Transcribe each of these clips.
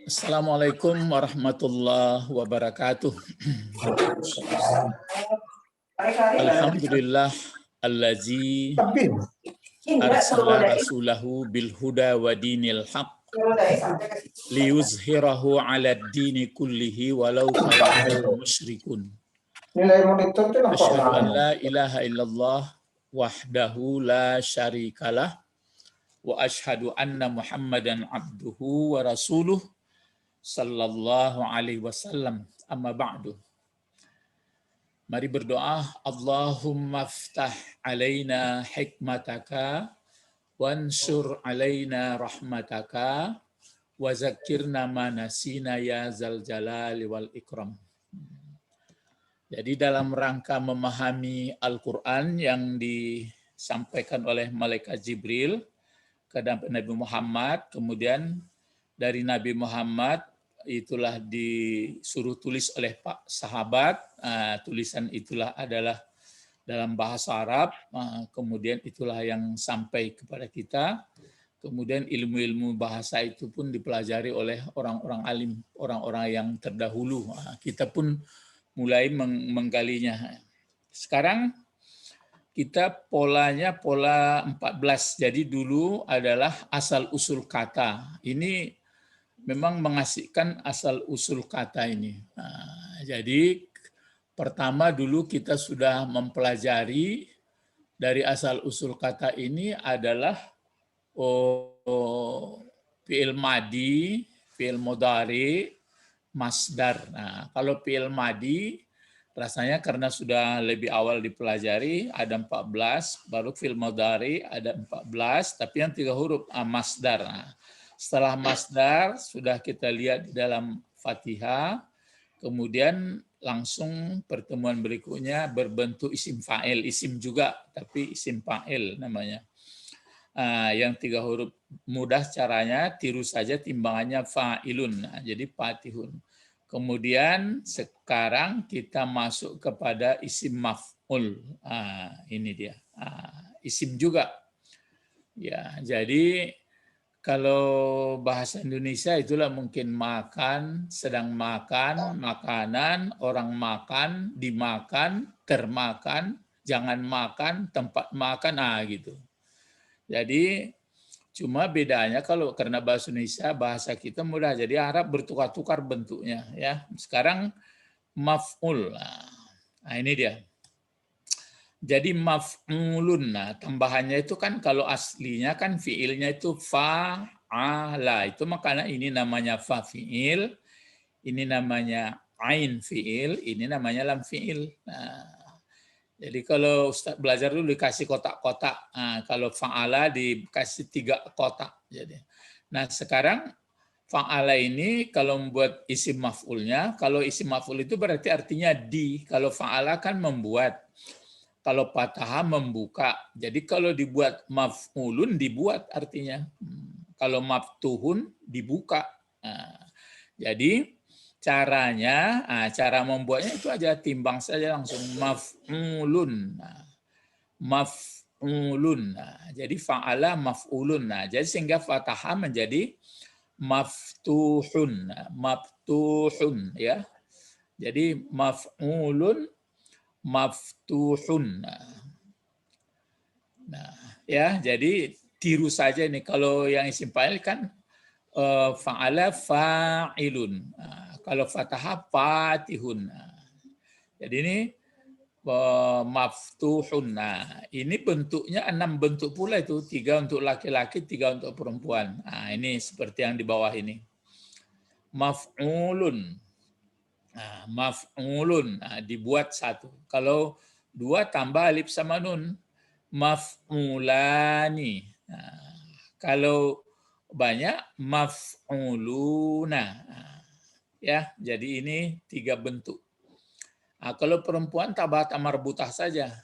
Assalamualaikum warahmatullahi wabarakatuh. Alhamdulillah allazi arsala rasulahu bil huda wa dinil haq liyuzhirahu 'ala ad-dini kullihi walau karihal musyrikun. Asyhadu an la ilaha illallah wahdahu la syarikalah wa asyhadu anna Muhammadan abduhu wa rasuluh sallallahu alaihi wasallam. Amma ba'du. Mari berdoa. Allahumma ftah alaina hikmataka wansur alaina rahmataka wa zakirna ma nasina ya zal jalali wal ikram. Jadi dalam rangka memahami Al-Quran yang disampaikan oleh Malaikat Jibril ke Nabi Muhammad, kemudian dari Nabi Muhammad itulah disuruh tulis oleh Pak sahabat. Tulisan itulah adalah dalam bahasa Arab, kemudian itulah yang sampai kepada kita. Kemudian ilmu-ilmu bahasa itu pun dipelajari oleh orang-orang alim, orang-orang yang terdahulu. Kita pun mulai menggalinya. Sekarang kita polanya pola 14. Jadi dulu adalah asal-usul kata. Ini memang mengasihkan asal-usul kata ini. Jadi pertama dulu kita sudah mempelajari dari asal-usul kata ini adalah fi'il madi, fi'il mudhari, masdar. Nah, kalau fi'il madi rasanya karena sudah lebih awal dipelajari ada 14, baru fi'il mudhari ada 14, tapi yang 3 huruf masdar. Nah, setelah masdar sudah kita lihat di dalam Fatihah, kemudian langsung pertemuan berikutnya berbentuk isim fa'il, isim juga tapi isim fa'il namanya. Yang 3 huruf mudah caranya, tiru saja timbangannya fa'ilun. Jadi fatihun. Kemudian sekarang kita masuk kepada isim maf'ul. Ini dia. Isim juga. Ya, jadi kalau bahasa Indonesia itulah mungkin makan, sedang makan, makanan, orang makan, dimakan, termakan, jangan makan, tempat makan, gitu. Jadi cuma bedanya kalau karena bahasa Indonesia, bahasa kita mudah, jadi Arab bertukar-tukar bentuknya ya. Sekarang maf'ul. Nah, ini dia. Jadi maf'ulun. Nah, tambahannya itu kan kalau aslinya kan fiilnya itu fa'ala. Itu makanya ini namanya fa fiil, ini namanya ain fiil, ini namanya lam fiil. Nah, jadi kalau Ustaz belajar dulu dikasih kotak-kotak. Kalau fa'ala dikasih 3 kotak. Jadi, nah sekarang fa'ala ini kalau membuat isim maf'ulnya, kalau isim maf'ul itu berarti artinya di. Kalau fa'ala kan membuat. Kalau patah membuka. Jadi kalau dibuat maf'ulun dibuat artinya. Kalau maftuhun dibuka. Jadi caranya, cara membuatnya itu aja, timbang saja langsung maf'ulun. Maf'ulun. Jadi fa'ala maf'ulun. Jadi sehingga fathah menjadi maftuhun. Maftuhun ya. Jadi maf'ulun maftuhun. Nah, ya, jadi tiru saja ini. Kalau yang isim fa'il kan fa'ala fa'ilun. Kalau fathah fatihun. Jadi ini maftuhun. Nah, ini bentuknya 6 bentuk pula itu, 3 untuk laki-laki, 3 untuk perempuan. Nah, ini seperti yang di bawah ini. Maf'ulun. Nah, maf'ulun. Nah, dibuat 1. Kalau 2 tambah alif sama nun. Maf'ulani. Nah, kalau banyak maf'uluna. Ya, jadi ini 3 bentuk. Kalau perempuan tambah tamarbutah saja.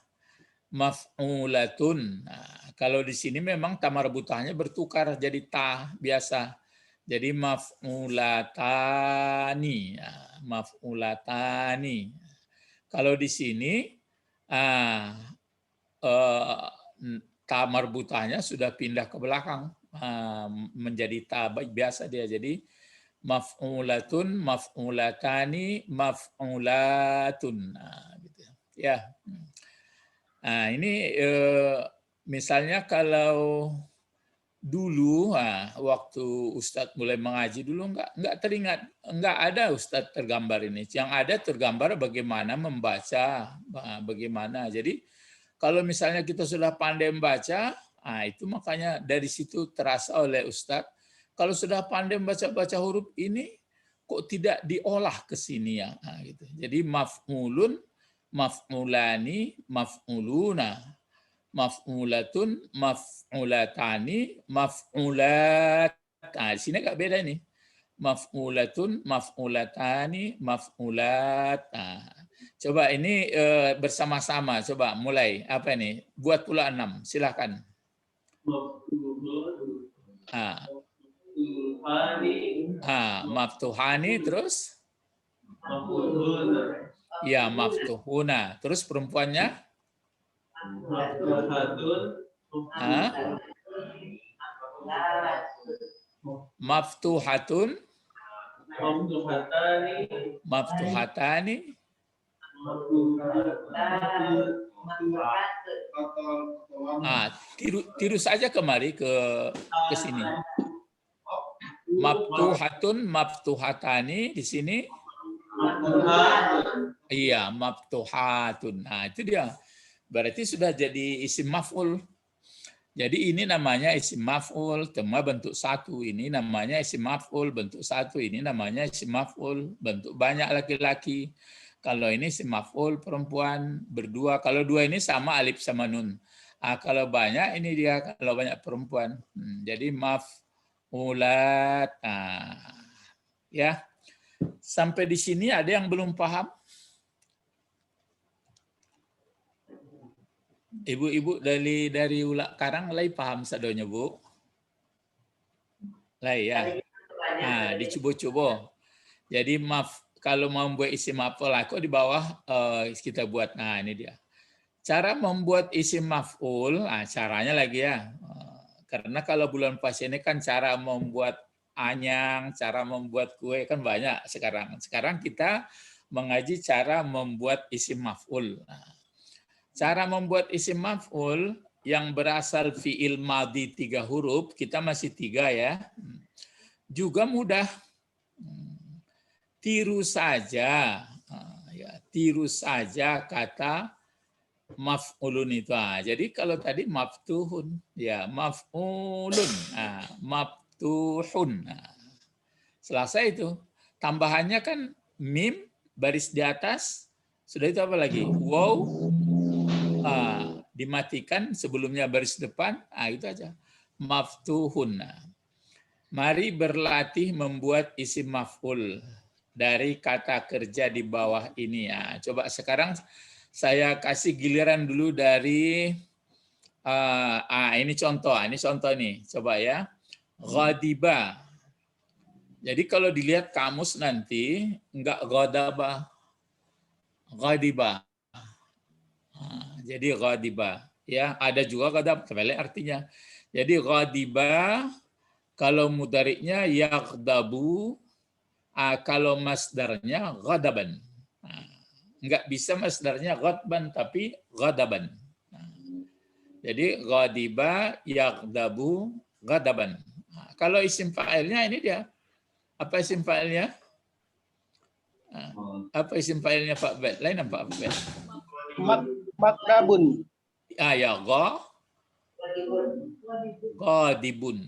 Maf'ulatun. Kalau di sini memang tamarbutahnya bertukar jadi ta biasa. Jadi maf'ulatani. Maf'ulatani. Kalau di sini ta marbutahnya sudah pindah ke belakang, menjadi ta biasa dia. Jadi maf'ulatun, maf'ulatani, maf'ulatun. Nah, gitu. Ya. Nah, ini misalnya kalau dulu, waktu Ustadz mulai mengaji dulu nggak teringat, nggak ada Ustadz tergambar ini. Yang ada tergambar bagaimana membaca, bagaimana. Jadi kalau misalnya kita sudah pandai membaca, itu makanya dari situ terasa oleh Ustadz. Kalau sudah pandai baca huruf ini, kok tidak diolah ke sini ya? Nah, gitu. Jadi maf'ulun, maf'ulani, maf'uluna, maf'ulatun, maf'ulatani, maf'ulat. Nah, di sini agak beda nih. Maf'ulatun, maf'ulatani, maf'ulat. Nah, coba ini bersama-sama. Coba mulai. Apa ini? Buat pula 6. Silakan. Maftuhani terus? Ya, maftuhuna. Terus perempuannya? Maftuhatun, maftuhatani, tiru saja kemari ke sini. Maftuhatun, maftuhatani di sini. Iya, maftuhatun. Nah, itu dia. Berarti sudah jadi isim maf'ul. Jadi ini namanya isim maf'ul, tema bentuk satu. Ini namanya isim maf'ul, bentuk satu. Ini namanya isim maf'ul, bentuk banyak laki-laki. Kalau ini isim maf'ul, perempuan berdua. Kalau dua ini sama alif sama nun. Kalau banyak ini dia, kalau banyak perempuan. Jadi maf'ulat. Ya. Sampai di sini ada yang belum paham? Ibu-ibu dari Ulak Karang lai paham sadonya, Bu? Lai ya. Nah, dicoba-coba. Jadi kalau mau membuat isim maf'ul, kok di bawah kita buat. Nah, ini dia. Cara membuat isim maf'ul, caranya lagi ya. Karena kalau bulan puasa ini kan cara membuat anyang, cara membuat kue kan banyak sekarang. Sekarang kita mengaji cara membuat isim maf'ul. Cara membuat isim maf'ul yang berasal fi'il madhi 3 huruf, kita masih 3 ya. Juga mudah. Tiru saja. Tiru saja kata maf'ulun itu. Jadi kalau tadi maftuhun, ya maf'ulun, maftuhun. Selesai itu. Tambahannya kan mim baris di atas, sudah itu apa lagi? Wow, dimatikan sebelumnya baris depan, itu aja. Maftuhun. Mari berlatih membuat isim maf'ul dari kata kerja di bawah ini. Coba sekarang saya kasih giliran dulu dari ini contoh nih, coba ya. Ghadiba. Jadi kalau dilihat kamus nanti enggak ghadaba. Ghadiba. Jadi ghadiba, ya, ada juga ghadab, kembali artinya. Jadi ghadiba kalau mudhari'nya yaghdabu, kalau masdarnya ghadaban. Enggak bisa masdarnya ghadban, tapi ghadaban. Jadi ghadiba yaghdabu ghadaban. Kalau isim fa'ilnya ini dia. Apa isim fa'ilnya? Apa isim fa'ilnya Pak Bet? Lain apa Pak Bet? Makrabun. Ya, ghadibun.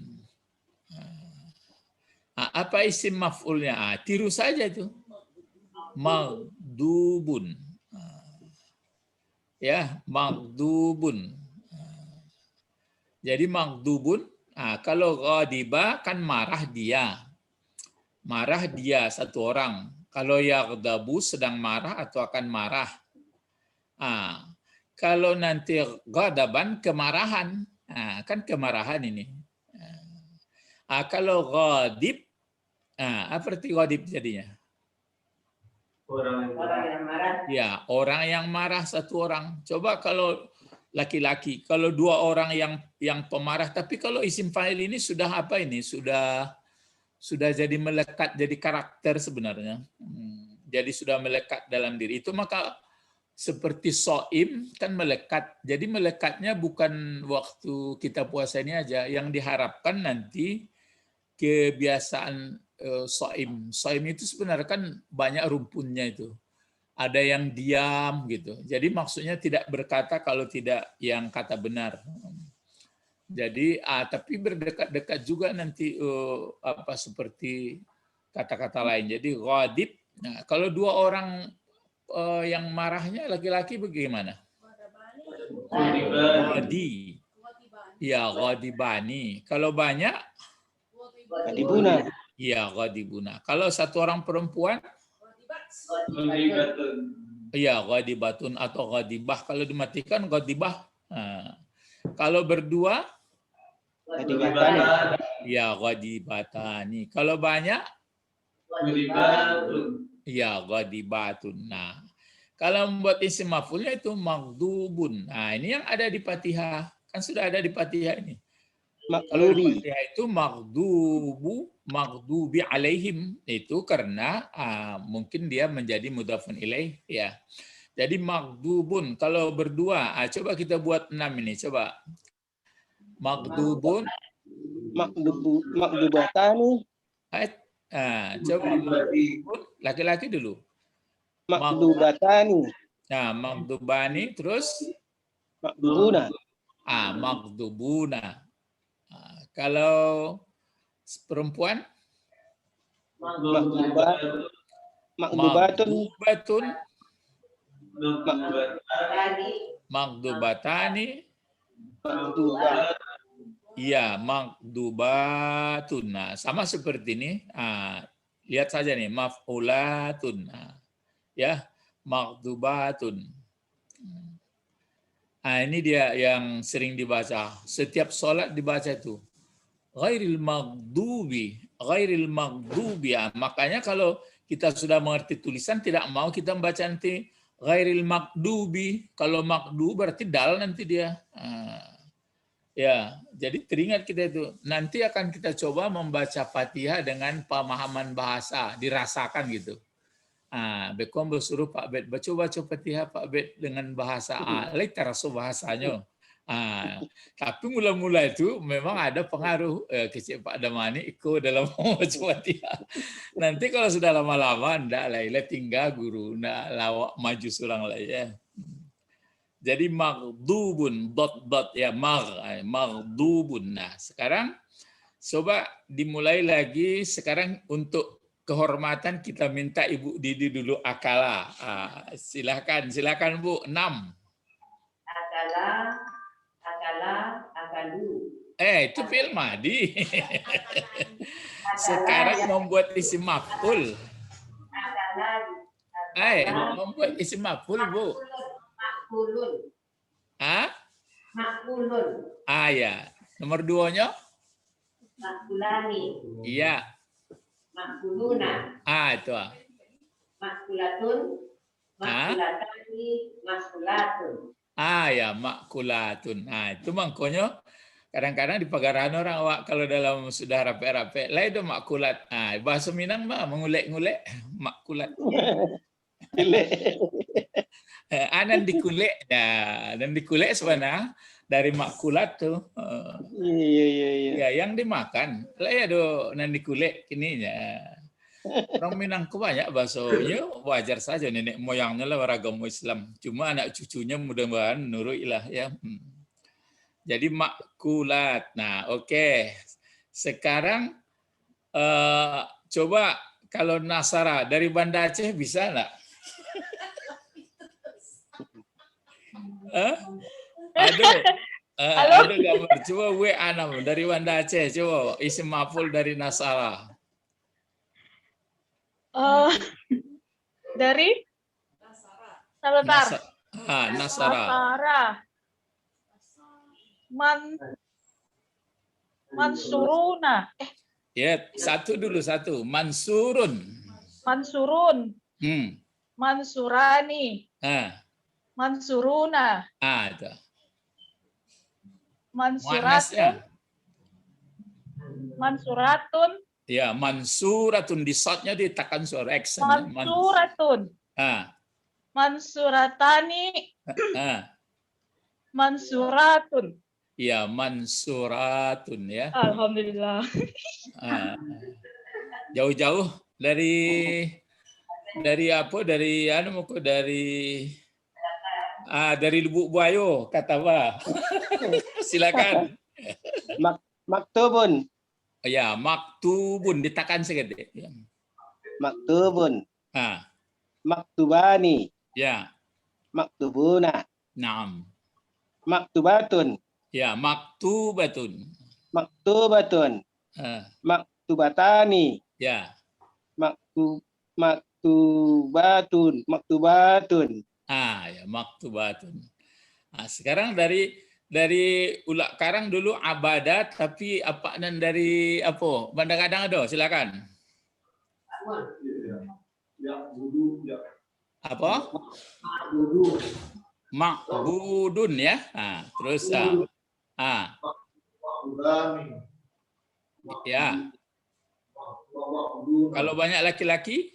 Apa isim maf'ulnya? Tiru saja itu. Maghdubun. Ya, maghdubun. Jadi maghdubun, kalau ghadiba kan marah dia. Marah dia satu orang. Kalau yaghdabu sedang marah atau akan marah. Kalau nanti ghadaban kemarahan. Kan kemarahan ini. Kalau ghadib, apa arti ghadib jadinya? Orang yang marah. Ya, orang yang marah satu orang. Coba kalau laki-laki, kalau dua orang yang pemarah, tapi kalau isim fa'il ini sudah apa ini? Sudah sudah jadi melekat jadi karakter sebenarnya. Jadi sudah melekat dalam diri. Itu maka seperti soim kan melekat. Jadi melekatnya bukan waktu kita puasa ini aja. Yang diharapkan nanti kebiasaan soim. Soim itu sebenarnya kan banyak rumpunnya itu. Ada yang diam gitu. Jadi maksudnya tidak berkata kalau tidak yang kata benar. Jadi tapi berdekat-dekat juga nanti apa seperti kata-kata lain. Jadi ghadib. Nah, kalau dua orang yang marahnya laki-laki bagaimana? Ghadi. Ya, ghadibani. Kalau banyak? Ghadibuna. Ya, ghadibuna. Kalau satu orang perempuan? Ya, ghadibatun atau ghadibah. Kalau dimatikan ghadibah. Nah, kalau berdua? Ghadibatani. Ya, ghadibatani. Kalau banyak? Ya, ghadibatun. Nah, kalau membuat isim maf'ulnya itu maghdubun. Nah, ini yang ada di Fatihah. Kan sudah ada di Fatihah ini. Kalau di Maklubi. Fatihah itu maghdubi alaihim itu karena mungkin dia menjadi mudhafun ilaih ya. Jadi maghdubun kalau berdua, coba kita buat 6 ini, coba. Maghdubun, Makdubatani. coba maghdubun, laki-laki dulu. Makdubatani. Nah, maghdubani terus Makdubuna. maghdubuna. Kalau perempuan Makdubatun. Magdubatani. Makdubat. Iya, magdubatun. Nah, sama seperti ini. Lihat saja nih, maf'ulatun. Ya, magdubatun. Ini dia yang sering dibaca. Setiap sholat dibaca itu. Ghairil maghdubi. Makanya kalau kita sudah mengerti tulisan, tidak mau kita membaca nanti ghairil maghdubi. Kalau maghdu berarti dal nanti dia. Ya, jadi teringat kita itu. Nanti akan kita coba membaca Fatihah dengan pemahaman bahasa, dirasakan gitu. Bekom bersuruh Pak Bet baca Fatihah Pak Bet dengan bahasa Alek terasa bahasanya. Tapi mula-mula itu memang ada pengaruh kecil Pak Damani ikut dalam membaca Fatihah. Nanti kalau sudah lama-lama enggak lah, tinggal guru, enggak lawak maju sulang lah ya. Jadi maghdubun, dot ya maghdubun. Nah, sekarang coba dimulai lagi sekarang untuk kehormatan kita minta Ibu Didi dulu akala. Silakan Bu. 6. Akalu. Itu fi'il madi. Sekarang membuat isim maf'ul. Membuat isim maf'ul, Bu. Makulun. Makulun. Ya. Nomor 2-nya? Makulani. Iya. Makuluna. Itu. Makulatun. Makulatani. Makulatun. Ya, makulatun. Itu makanya kadang-kadang di pagarahan orang awak kalau dalam sudah rapi-rapi, lah itu makulat. Bahasa Minang mah mengulek-ngulek makulat. Dan dikulek. Dan dikulek sebenarnya dari makulat tuh. Iya. Ya, yang dimakan. Lah ya do nan dikulek ininya. Orang Minang banyak bahasanya wajar saja nenek moyangnya lah beragama Islam. Cuma anak cucunya mudah-mudahan nurut lah ya. Jadi makulat. Nah, oke. Sekarang coba kalau Nasara dari Banda Aceh bisa enggak? Ada gambar. Coba Anam dari Banda Aceh. Coba isim maf'ul dari Nasara. Dari Sebentar. Nasara. Mansuruna. Ya, satu. Mansurun. Mansurani. Mansuruna. Itu. Mansuratun. Ya, mansuratun di shotnya ditekan suara action. Mansuratun. Mansuratani. Mansuratun. Ya, mansuratun ya. Alhamdulillah. Jauh-jauh dari apa? Dari dari Lubuk Buaya kata apa? Silakan. Maktubun. Ya, maktubun ditekan sedikit. Ya. Maktubun. Ah, Maktubani. ya. Maktubuna. Naam. Maktubatun. Ya, maktubatun. Maktubatun. Maktubatani. Ya. Maktubatun. Maktubatun. Ya, maktubatun. Nah, sekarang dari ulak karang dulu abadat, tapi apa dan dari apa? Bandang-kadang ada, silakan. Apa? Makbudun ya. Terus ya. Kalau banyak laki-laki?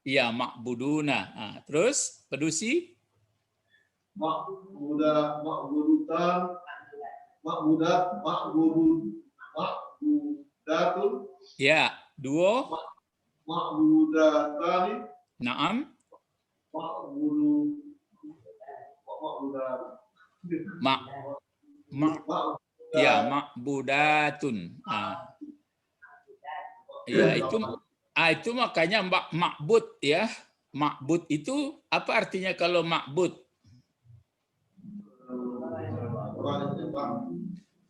Iya, makbuduna. Terus pedusi? Makbudutan, makbudatun. Ya, dua. Makbudatani. Naam. Ya, makbudatun. Ya, itu makanya makbud ya. Makbud itu apa artinya kalau makbud?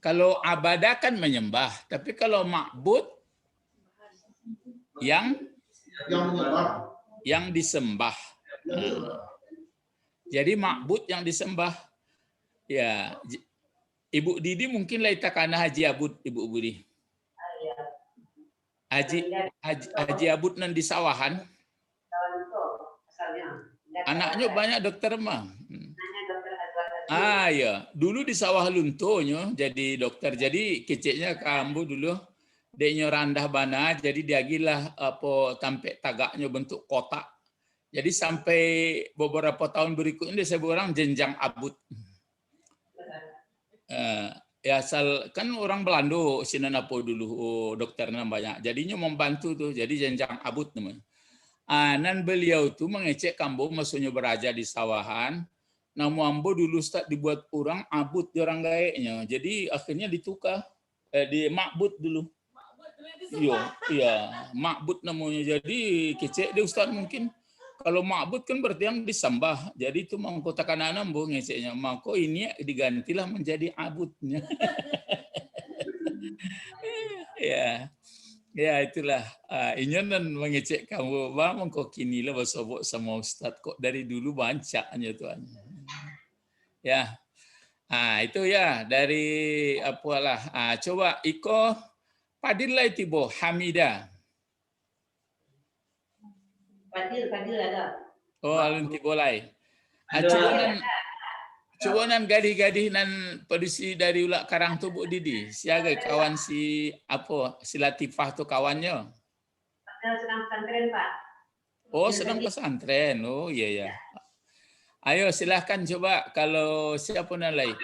Kalau abadah kan menyembah, tapi kalau makbud yang disembah. Jadi makbud yang disembah. Ya, Ibu Didi mungkin lah itakana Haji Abud, Ibu Budi. Haji Abud nan di sawahan. Anaknya banyak dokter mah. Ya, dulu di sawah luntonya jadi dokter. Jadi kecilnya kambu dulu deknya randah bana, jadi dia gila apa tampek tagaknya bentuk kotak. Jadi sampai beberapa tahun berikutnya dia seorang jenjang abud. Ya asal kan orang Belanda sini apa dulu dokternya banyak. Jadinya membantu tuh. Jadi jenjang abud namanya. Nan beliau tuh mengecek kambu maksudnya beraja di sawahan. Namu ambo dulu start dibuat orang abud orang gaeknya. Jadi akhirnya ditukar di makbud dulu. Iya, makbud namanya. Jadi kecek dia Ustaz mungkin kalau makbud kan berarti yang disembah. Jadi itu mengkotakan anak bu ngeceknya. Maka ini digantilah menjadi abudnya. Ya itulah. Ini nan mengecek kamu bang kok kini lah bersobok sama Ustaz kok dari dulu bancaknya tuan. Ya. Itu ya dari apalah. Coba Iko Padil lah tibo Hamida. Padil ada. Oh, alun tibo lai. Coba nan gadih-gadih nan pedusi dari ulak karang tu Bu Didi. Siaga kawan si Latifah tu kawannya. Sedang pesantren Pak. Oh, sedang pesantren. Oh, iya. Ayo silahkan coba kalau siapa nan lain.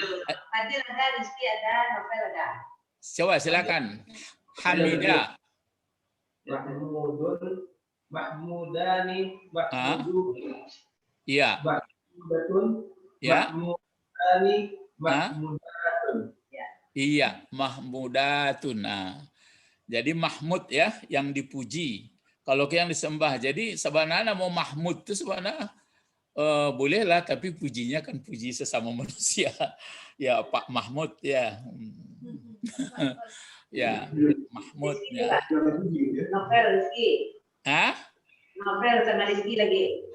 Padil ada, Rizky ada, Novel ada. Coba silakan. Hamida. Mahmudani, Iya. Mahmudatun, Ya. Mahmudani, Mahmudatun. Iya, Mahmudatun. Jadi Mahmud ya yang dipuji. Kalau yang disembah. Jadi sebenarnya mau Mahmud itu sebenarnya bolehlah, tapi pujinya kan puji sesama manusia. Ya Pak Mahmud ya. Ya Mahmud ya. Novel Rizky. Novel sama Rizky lagi.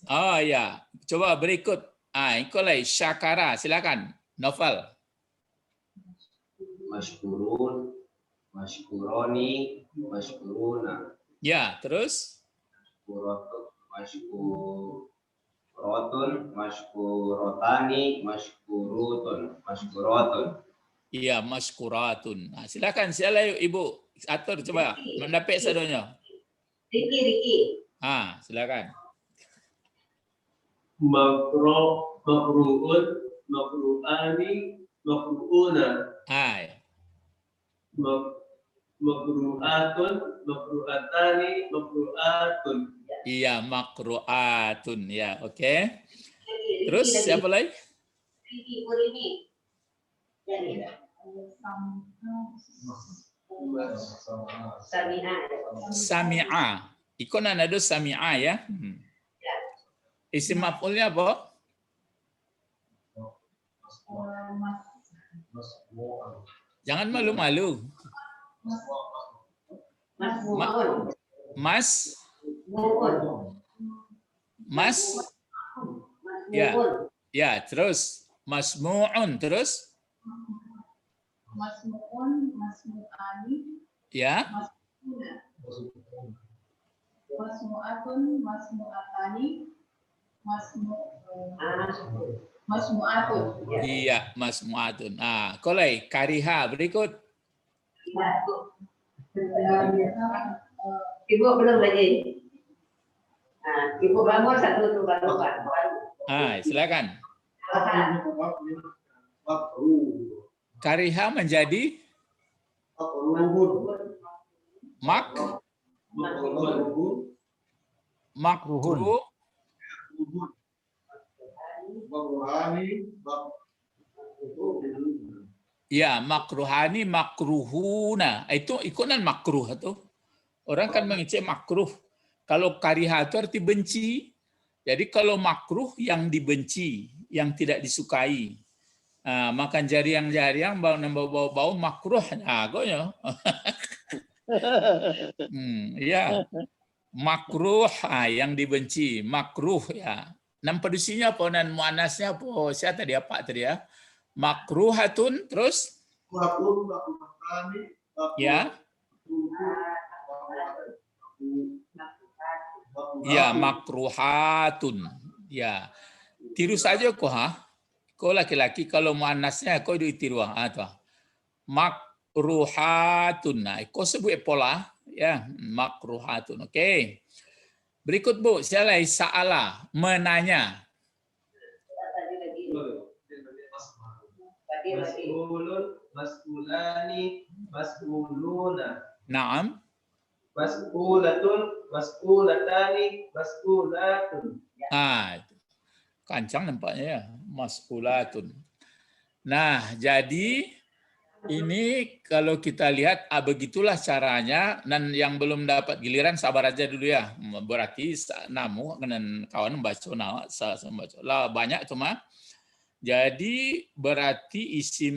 Oh ya, coba berikut. Ikolai Syakara, silakan. Novel. Mashkurun, mashkuroni, mashkuruna. Ya, terus? Mashkurotun, mashkurotani, mashkurutun, mashkurotun. Iya, maskuratun. Nah, silakan siapa Ibu atur coba mendapat sadonya. Riki. Silakan. Makru'un, makru'ani, makru'una. Makru'atun, makru'atani, makru'atun. Iya, makru'atun ya, oke. Terus siapa lagi? Riki, Urini. Sami'a. Ikon ada sami'a ya. Isim maf'ulnya apa? Jangan malu-malu. Mas. Ya. Ya, terus masmu'un terus. Masmu'un, masmu'ani. Ya. Masmu'atun, masmu'atani. Masmu'atun. Iya, masmu'atun. Kolai kariha berikut. Ibu belum lagi. Ibu bangun satu tuh baru Pak. Silakan. Kariha menjadi makruh. Ya, makruhani, makruhuna. Itu ikunan makruh itu. Orang kan mengecek makruh. Kalau kariha itu arti benci. Jadi kalau makruh yang dibenci, yang tidak disukai. Makan jariang-jariang, bau-bau makruh. Gonya. Ya. Makruh yang dibenci, makruh ya. Nampak apa dan muannasnya apa? Saya tadi apa tadi ya? Makruhatun terus ya. Ya, makruhatun. Ya. Tiru saja kok Kau laki-laki kalau muannasnya kau ditiru makruhatun. Nah, kau sebut pola ya, makruhatun. Oke. Berikut Bu, siapa sa'ala, menanya. Mas'ulun, mas'ulani, mas'uluna. Naam. Mas'ulatun, mas'ulatani, mas'ulatun. Kancang nampaknya ya, mas'ulatun. Nah, jadi ini kalau kita lihat begitulah caranya, dan yang belum dapat giliran sabar aja dulu ya. Berarti namu dengan kawan membaca lah banyak cuma. Jadi berarti isim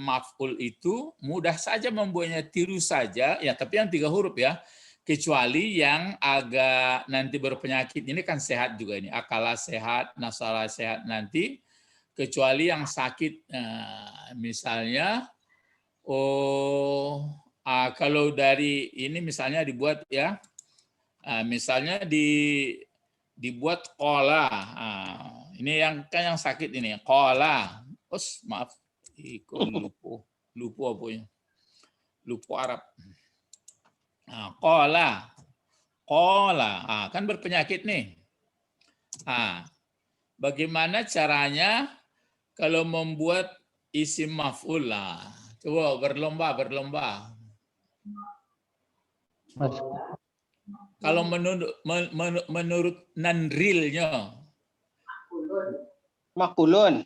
maf'ul itu mudah saja membuatnya, tiru saja ya, tapi yang 3 huruf ya. Kecuali yang agak nanti berpenyakit ini kan sehat juga ini, akala sehat, nasala sehat nanti. Kecuali yang sakit misalnya kalau dari ini misalnya dibuat ya, misalnya dibuat kola, ini yang kan yang sakit ini kola, maaf, lupa apa ya, lupa Arab. Kola, kan berpenyakit nih. Bagaimana caranya kalau membuat isim maf'ul lah? Coba berlomba. Kalau menurut Nanrilnya, Makulun.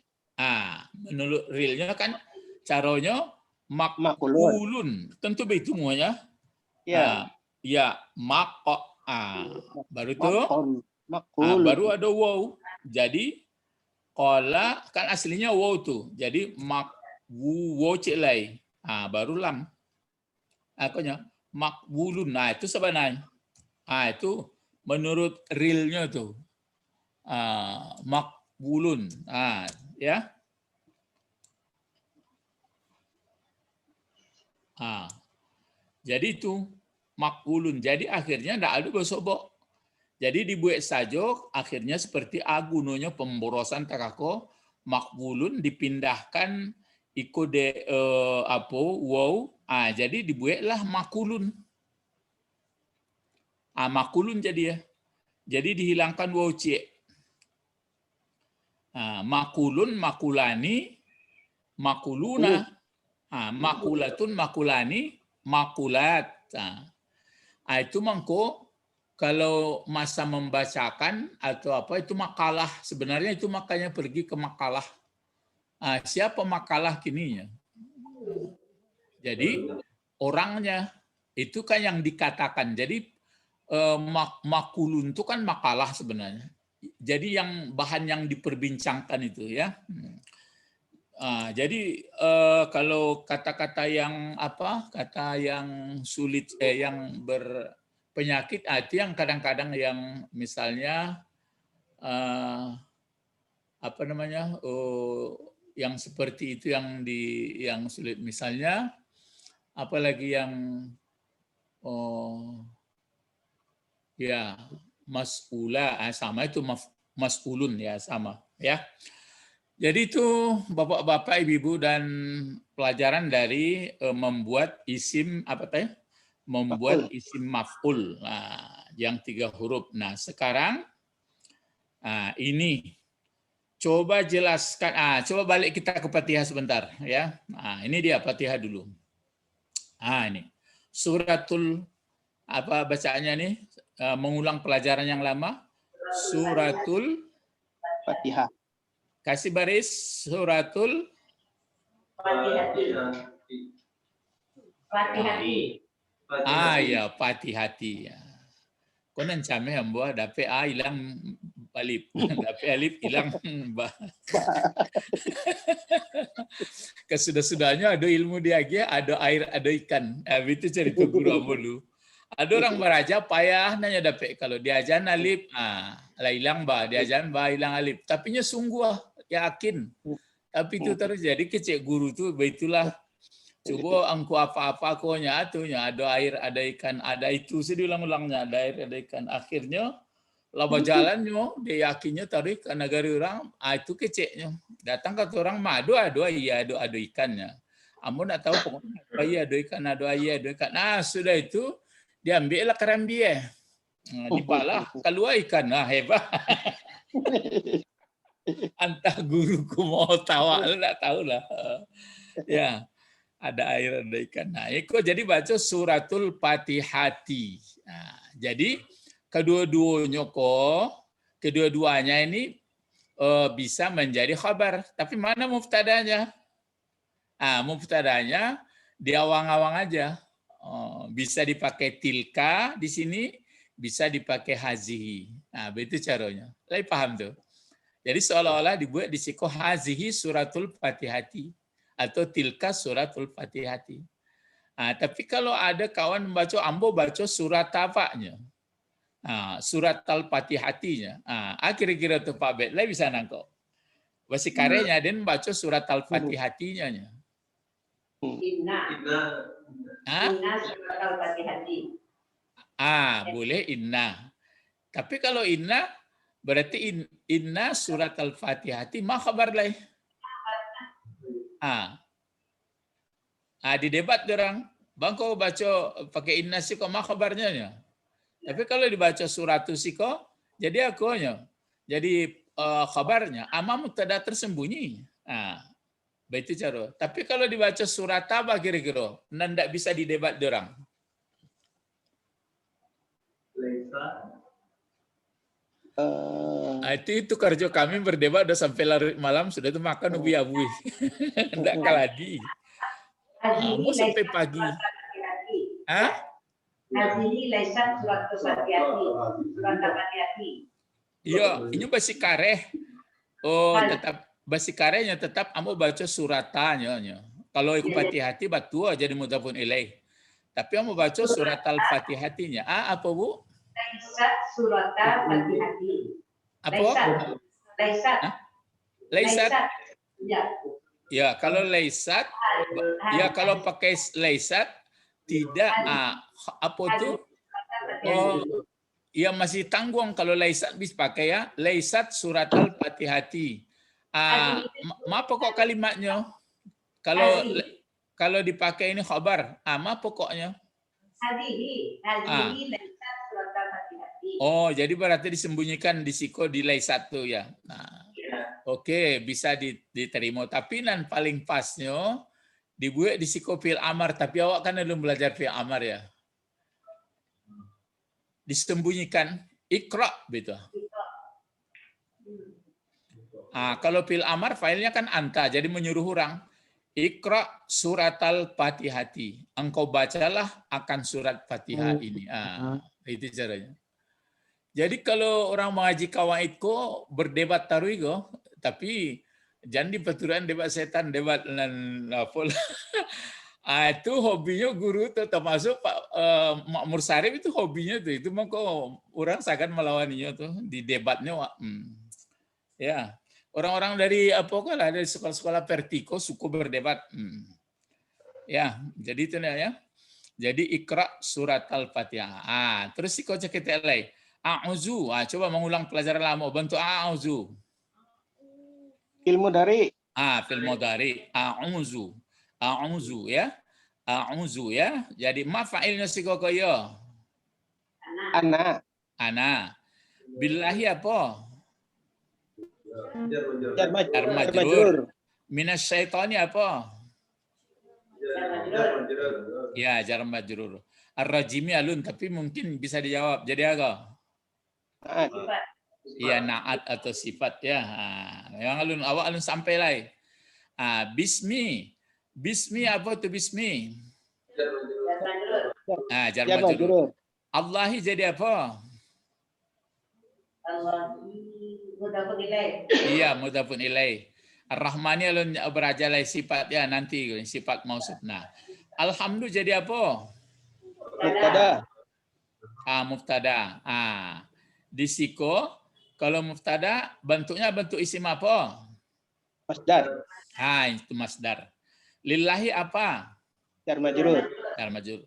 Menurut realnya kan caranya makulun. Tentu begitu semuanya. Ya. Ya, baru itu. Baru ada waw. Jadi qala kan aslinya waw tuh. Jadi waw cilai. Baru lam. Akunya makwulun. Nah, itu sebenarnya. Itu menurut realnya tuh. Makwulun. Ya. Jadi itu makwulun. Jadi akhirnya tidak ada bosobok. Jadi dibuat saja akhirnya seperti agunonya pemborosan takako, makwulun dipindahkan Iko de apa wow. Jadi dibuatlah makulun. Makulun jadi ya. Jadi dihilangkan wow cie. Makulun, makulani, makuluna. Makulatun, makulani, makulat. Itu mangko kalau masa membacakan atau apa itu makalah. Sebenarnya itu makanya pergi ke makalah. Siapa makalah kininya? Jadi orangnya itu kan yang dikatakan. Jadi makulun itu kan makalah sebenarnya. Jadi yang bahan yang diperbincangkan itu ya. Jadi kalau kata-kata yang apa? Kata yang sulit, yang berpenyakit, itu yang kadang-kadang yang misalnya apa namanya? Yang seperti itu yang sulit, misalnya apalagi yang ya mas'ula sama itu mas'ulun ya sama ya. Jadi itu Bapak-bapak, Ibu-ibu dan pelajaran dari membuat isim apa teh? Membuat isim maf'ul. Yang 3 huruf. Nah, sekarang ini coba jelaskan. Coba balik kita ke Fatihah sebentar ya. Ini dia Fatihah dulu. Ini suratul apa bacaannya nih? Mengulang pelajaran yang lama. Suratul Fatihah. Kasih baris suratul Fatihati. Fatihati. ya Fatihati ya. Konan came hamba dape hilang alif. Dape alif hilang ba. Kesudah-sudahnya ada ilmu dia ada air, ada ikan. Itu cerita guru dulu. Ada orang beraja payah nanya dape kalau diajan alif, lah hilang ba, diajan ba hilang alif. Tapi nya sungguh yakin. Tapi itu terus jadi kecek guru tuh beitulah. Coba angku apa-apa konya atunya ada air, ada ikan, ada itu diulang-ulangnya ada air, ada ikan. Akhirnya laba jalannya dia yakinnya tarik ke negara orang, itu keceknya. Datang ke orang madu ada iya ada ikannya. Amun nak tahu pokoknya ada ikan, ada iya, ada ikan. Sudah itu diambil lah kerambie. Dipalah keluar ikan. Hebat. Antah guruku mau tawa, enggak tahu lah. Ya, ada air, ada ikan. Itu jadi baca suratul Fatihati. Jadi kedua-duanya ini bisa menjadi khabar. Tapi mana muftadanya? Muftadanya di awang-awang aja. Bisa dipakai tilka di sini, bisa dipakai hazihi. Begitu caranya. Lagi paham tuh? Jadi seolah-olah dibuat di siko hazihi suratul Fatihati atau tilka suratul Fatihati. Tapi kalau ada kawan membaca ambo baca surat apanya? Surat al-Fatihatinya. Kira-kira tuh Pak Bet, lah bisa nangkok. Basi karenya dan baca surat al-Fatihatinya. Inna. Inna surat al-Fatihati. Boleh inna. Tapi kalau inna berarti inna surat al-Fatihati ma khabar lain. Di debat orang, bang kau baca pakai inna sih kok ma khabarnya nya. Tapi kalau dibaca surat sih kok jadi akunya. Jadi khabarnya ama mubtada tersembunyi. Begitu cara. Tapi kalau dibaca surat apa kira-kira? Ndak bisa didebat orang. Itu kerja kami berdebat udah sampai larut malam, sudah itu makan ubi abui. Enggak kaladi. Mau sampai pagi. Hazihi laisat surat Fatihati. Surat Fatihati. Iya, ini basi kareh. Tetap basi karehnya tetap amo baca suratanya. Kalau ikut Fatihati batu jadi mudhafun ilaih. Tapi amo baca surat al-Fatihatinya. Apa Bu? Laisat surat Fatihati. Apa? Laisat. Ya, kalau laisat, ya kalau pakai laisat tidak apa tuh? Ya masih tanggung kalau laisat bisa pakai ya. Laisat surat al-Fatihati. Apa kok kalimatnya? kalau dipakai ini khabar, ama pokoknya. Hadihi laisat surat al-Fatihah. Oh, jadi berarti disembunyikan di siko di laisat tuh ya. Nah, oke, bisa diterima. Tapi nan paling pasnya dibuat di siko fil amar, tapi awak kan belum belajar fil amar ya. Disembunyikan ikra gitu. Kalau fil amar filenya kan anta, jadi menyuruh orang. Ikra surat al-Fatihati. Engkau bacalah akan surat Fatihah ini. Itu caranya. Jadi kalau orang mengaji kawaid ko berdebat taruh go, tapi jangan di peturan debat setan, debat nafol. Itu hobinya guru tuh, termasuk Pak Makmur Sarif itu hobinya tuh. Itu mah kok orang seakan melawaninya tuh di debatnya. Ya. Orang-orang dari dari sekolah-sekolah vertiko suku berdebat. Ya, jadi itu ya. Jadi ikra surat al-Fatihah. Terus si kocak kita lagi. A'udzu. Coba mengulang pelajaran lama. Bentuk a'udzu. Fil mudhari. Fil mudhari. A'udzu. A'udzu ya. A'udzu ya. Jadi ma fa'ilnya si koko ya. Ana. Billahi apa? Jar majrur. Minas syaitani apa? Ya, jar majrur. Ar-rajimi alun, tapi mungkin bisa dijawab. Jadi agak? Iya, naat atau sifat ya. Yang alun, awak alun sampai lah. Bismi. Bismi apa itu bismi? Jar majrur. Allahi jadi apa? Mudhafun ilaih. Iya, mudhafun ilaih. Ar-Rahmani alun berajalai sifat ya nanti sifat mausuf. Nah, alhamdulillah jadi apa? Mubtada. Mubtada. Di siko kalau mubtada bentuknya bentuk isim apa? Masdar. Itu masdar. Lillahi apa? Jar majrur. Jar majrur.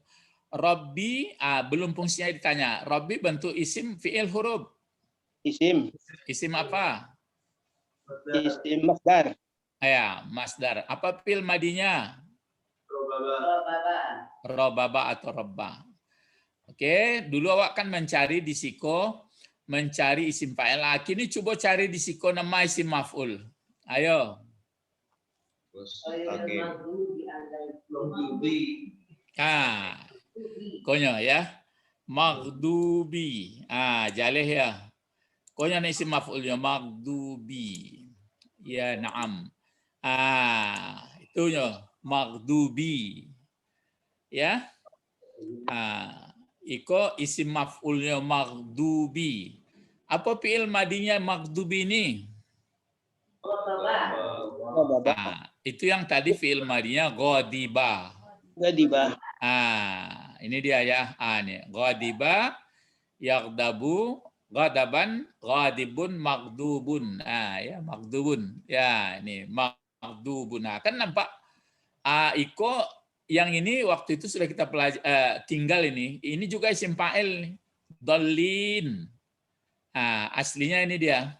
Rabbi belum fungsinya ditanya. Rabbi bentuk isim fi'il huruf. Isim. Isim apa? Isim masdar. Ya, masdar. Apa fi'il madinya? Robaba atau robba. Oke, dulu awak kan mencari di siko, mencari isim fa'il. Kini coba cari di siko nama isim maf'ul. Ayo. Konyo ya. Maghdubi. Jaleh ya. Konyo na isim maf'ulnya maghdubi. Ya, na'am. Itunya maghdubi. Ya. Iko isim maf'ulnya maghdubi. Apa fi'il madinya maghdubi ini? Itu yang tadi fi'il madinya ghadiba. Ini dia ya. Nih, ghadiba, yaghdabu, ghadaban, ghadibun, maghdubun. Ya, maghdubun. Ya, ini maghdubun. Kan nampak iko yang ini waktu itu sudah kita tinggal ini. Ini juga isim fa'il nih. Dallin. Aslinya ini dia.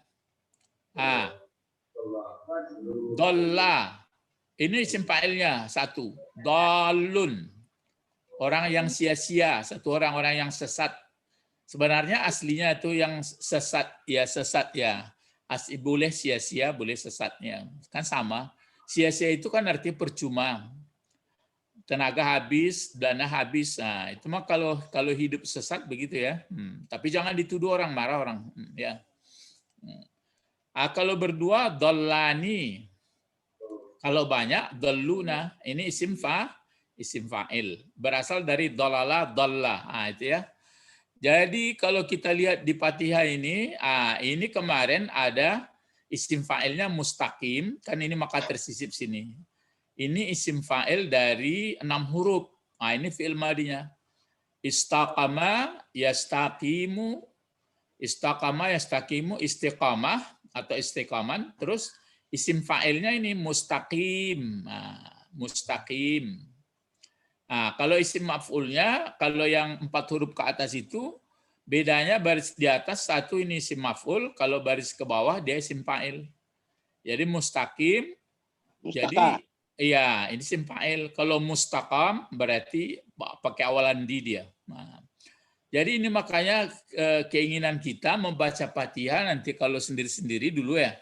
Dolla. Ini isim fa'ilnya satu. Dallun. Orang yang sia-sia, satu orang yang sesat. Sebenarnya aslinya itu yang sesat ya. Boleh sia-sia, boleh sesatnya. Kan sama. Sia-sia itu kan artinya percuma. Tenaga habis, dana habis. Itu mah kalau hidup sesat begitu ya. Tapi jangan dituduh orang, marah orang. Ya. Kalau berdua, dollani. Kalau banyak, dolluna. Ini isim fa'il. Berasal dari dolala, dolla. Itu ya. Jadi kalau kita lihat di Fatihah ini kemarin ada isim fa'ilnya mustaqim. Kan ini maka tersisip sini. Ini isim fa'il dari 6 huruf. Ini fi'il madinya. Istaqama, yastaqimu. Istaqama, yastaqimu, istiqamah atau istiqaman. Terus isim fa'ilnya ini mustaqim. Mustaqim. Kalau isim maf'ulnya, kalau yang 4 huruf ke atas itu, bedanya baris di atas satu ini isim maf'ul, kalau baris ke bawah dia isim fa'il. Jadi mustaqim. Jadi Iya, ini isim fa'il. Kalau mustaqam berarti pakai awalan di dia. Nah, jadi ini makanya keinginan kita membaca Fatihah nanti kalau sendiri-sendiri dulu ya.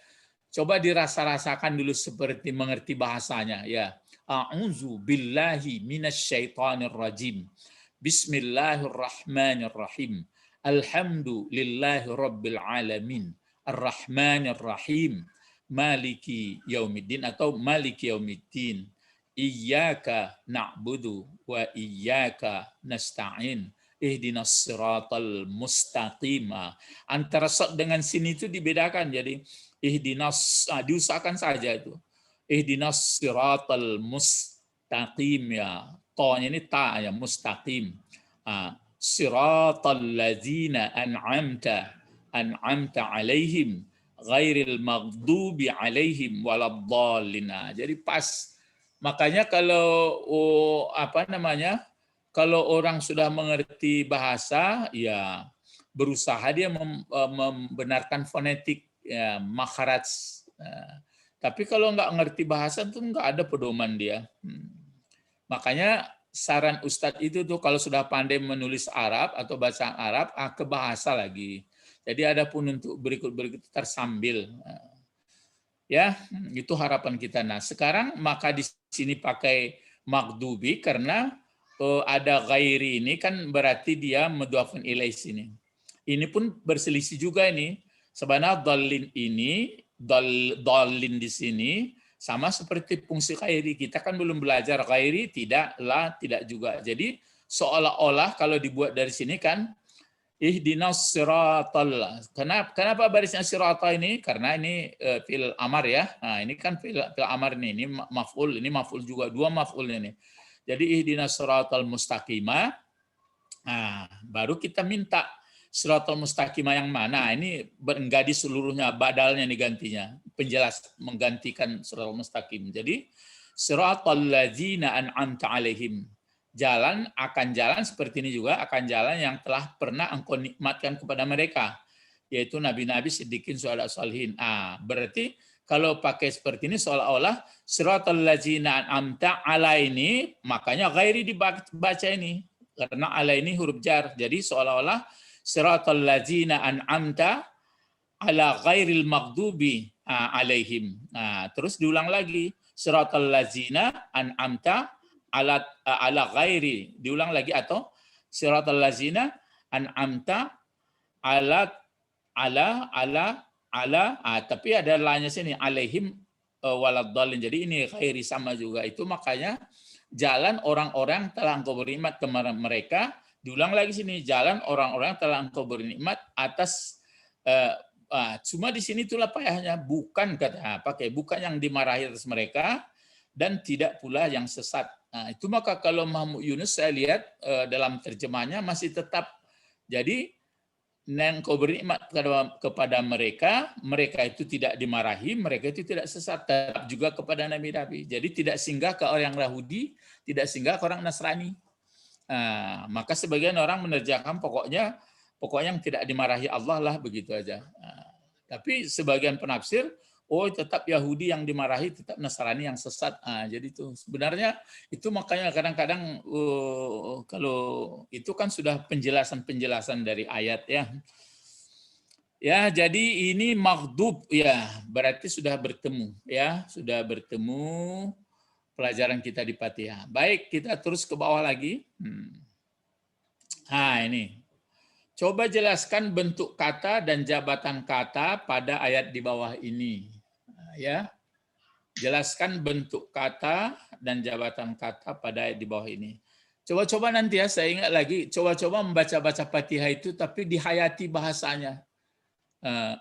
Coba dirasa-rasakan dulu seperti mengerti bahasanya ya. A'udzu billahi minasyaitonir rajim. Bismillahirrahmanirrahim. Alhamdulillahi rabbil alamin. Ar-Rahmanir Rahim. Maliki yaumiddin atau Maliki yaumiddin. Iyyaka na'budu wa iyyaka nasta'in. Ihdinas siratal mustaqim. Antara sok dengan sin itu dibedakan. Jadi ihdinas, diusahakan saja itu. Ihdinas siratal mustaqim ya. Ta-nya ini ta ya, mustaqim. Siratal ladzina an'amta alaihim ghairil maghdubi alaihim waladdallin. Jadi pas. Makanya kalau kalau orang sudah mengerti bahasa ya berusaha dia membenarkan fonetik ya, makharaj. Tapi kalau nggak ngerti bahasa itu nggak ada pedoman dia. Makanya saran Ustadz itu tuh kalau sudah pandai menulis Arab atau bahasa Arab, ke bahasa lagi. Jadi ada pun untuk berikut tersambil. Ya, itu harapan kita. Nah, sekarang maka di sini pakai maghdubi karena ada ghairi ini kan berarti dia mudhafun ilaih sini. Ini pun berselisih juga ini. Sebenarnya dallin ini, dallin di sini sama seperti fungsi ghairi. Kita kan belum belajar ghairi, tidak, la, tidak juga. Jadi seolah-olah kalau dibuat dari sini kan ihdinas siratal. Kenapa barisnya sirata ini? Karena ini fi'il amar ya. Nah, ini kan fi'il amar ini maf'ul juga, dua maf'ul ini. Jadi ihdinas siratal mustaqimah. Nah, baru kita minta siratal mustaqimah yang mana? Ini enggak di seluruhnya, badalnya nih gantinya. Penjelas menggantikan siratal mustaqim. Jadi siratal ladzina an'amta alaihim. Akan jalan seperti ini juga, akan jalan yang telah pernah engkau nikmatkan kepada mereka, yaitu nabi-nabi, siddiqin, syuhada, sholihin. Berarti kalau pakai seperti ini seolah-olah siratal ladzina an'amta ala ini, makanya ghairi dibaca ini karena ala ini huruf jar. Jadi seolah-olah siratal ladzina an'amta ala ghairil maghdubi alaihim. Terus diulang lagi siratal ladzina an'amta ala ghairi, diulang lagi, atau siratal ladzina an'amta ala tapi ada lainnya sini alaihim waladdallin. Jadi ini ghairi sama juga. Itu makanya jalan orang-orang telah engkau bernikmat kepada mereka, diulang lagi sini jalan orang-orang telah engkau bernikmat atas cuma di sini itulah payahnya, bukan bukan yang dimarahi atas mereka dan tidak pula yang sesat. Nah, itu maka kalau Mahmud Yunus saya lihat dalam terjemahnya masih tetap. Jadi engkau bernikmat kepada mereka, mereka itu tidak dimarahi, mereka itu tidak sesat, tetap juga kepada nabi-nabi. Jadi tidak singgah ke orang Yahudi, tidak singgah ke orang Nasrani. Nah, maka sebagian orang menerjemahkan pokoknya yang tidak dimarahi Allah lah, begitu aja. Nah, tapi sebagian penafsir tetap Yahudi yang dimarahi, tetap Nasrani yang sesat. Jadi itu sebenarnya itu makanya kadang-kadang kalau itu kan sudah penjelasan dari ayat ya. Ya, jadi ini maghdub ya, berarti sudah bertemu ya, sudah bertemu pelajaran kita di Fatihah. Baik, kita terus ke bawah lagi. Ini. Coba jelaskan bentuk kata dan jabatan kata pada ayat di bawah ini. Ya, jelaskan bentuk kata dan jabatan kata pada ayat di bawah ini. Coba-coba nanti ya, saya ingat lagi, coba-coba membaca-baca Fatihah itu tapi dihayati bahasanya.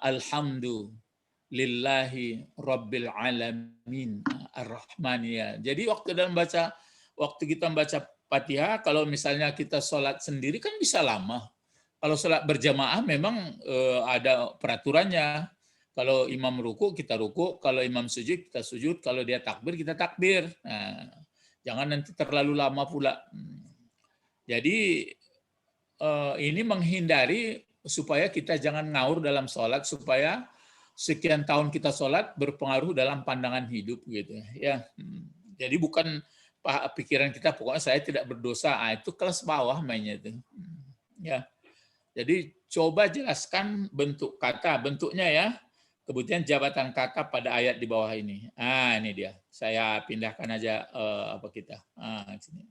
Alhamdulillahi rabbil alamin ar-rahman ya. Jadi waktu kita membaca Fatihah, kalau misalnya kita sholat sendiri kan bisa lama. Kalau sholat berjamaah memang ada peraturannya. Kalau imam ruku, kita ruku. Kalau imam sujud, kita sujud. Kalau dia takbir, kita takbir. Nah, jangan nanti terlalu lama pula. Jadi ini menghindari supaya kita jangan ngawur dalam sholat, supaya sekian tahun kita sholat berpengaruh dalam pandangan hidup gitu ya. Jadi bukan pikiran kita pokoknya saya tidak berdosa. Itu kelas bawah mainnya itu. Ya. Jadi coba jelaskan bentuk kata, bentuknya ya. Kemudian jabatan kata pada ayat di bawah ini. Ini dia. Saya pindahkan aja apa kita. Sini.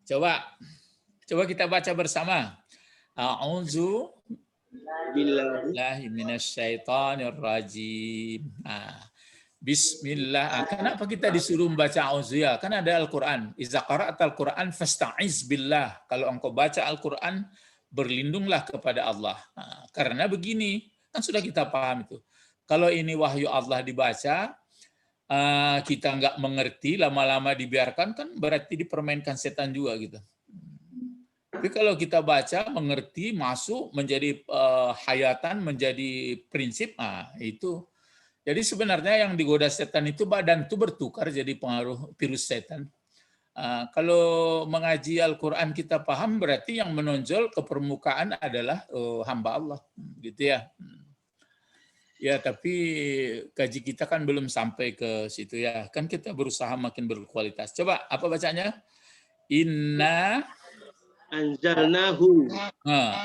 Coba kita baca bersama. A'udzu billahi minasyaitonir rajim. Bismillah. Kenapa kita disuruh membaca auzu ya? Kan ada Al-Qur'an. Iza qara'atal Qur'an fasta'iz billah. Kalau engkau baca Al-Qur'an, berlindunglah kepada Allah. Karena begini, kan sudah kita paham itu. Kalau ini wahyu Allah dibaca, kita nggak mengerti, lama-lama dibiarkan, kan berarti dipermainkan setan juga gitu. Tapi kalau kita baca, mengerti, masuk, menjadi hayatan, menjadi prinsip, itu. Jadi sebenarnya yang digoda setan itu badan itu bertukar jadi pengaruh virus setan. Kalau mengaji Al-Quran kita paham berarti yang menonjol ke permukaan adalah hamba Allah, gitu ya. Ya tapi kaji kita kan belum sampai ke situ ya. Kan kita berusaha makin berkualitas. Coba apa bacanya? Inna Anzalnahu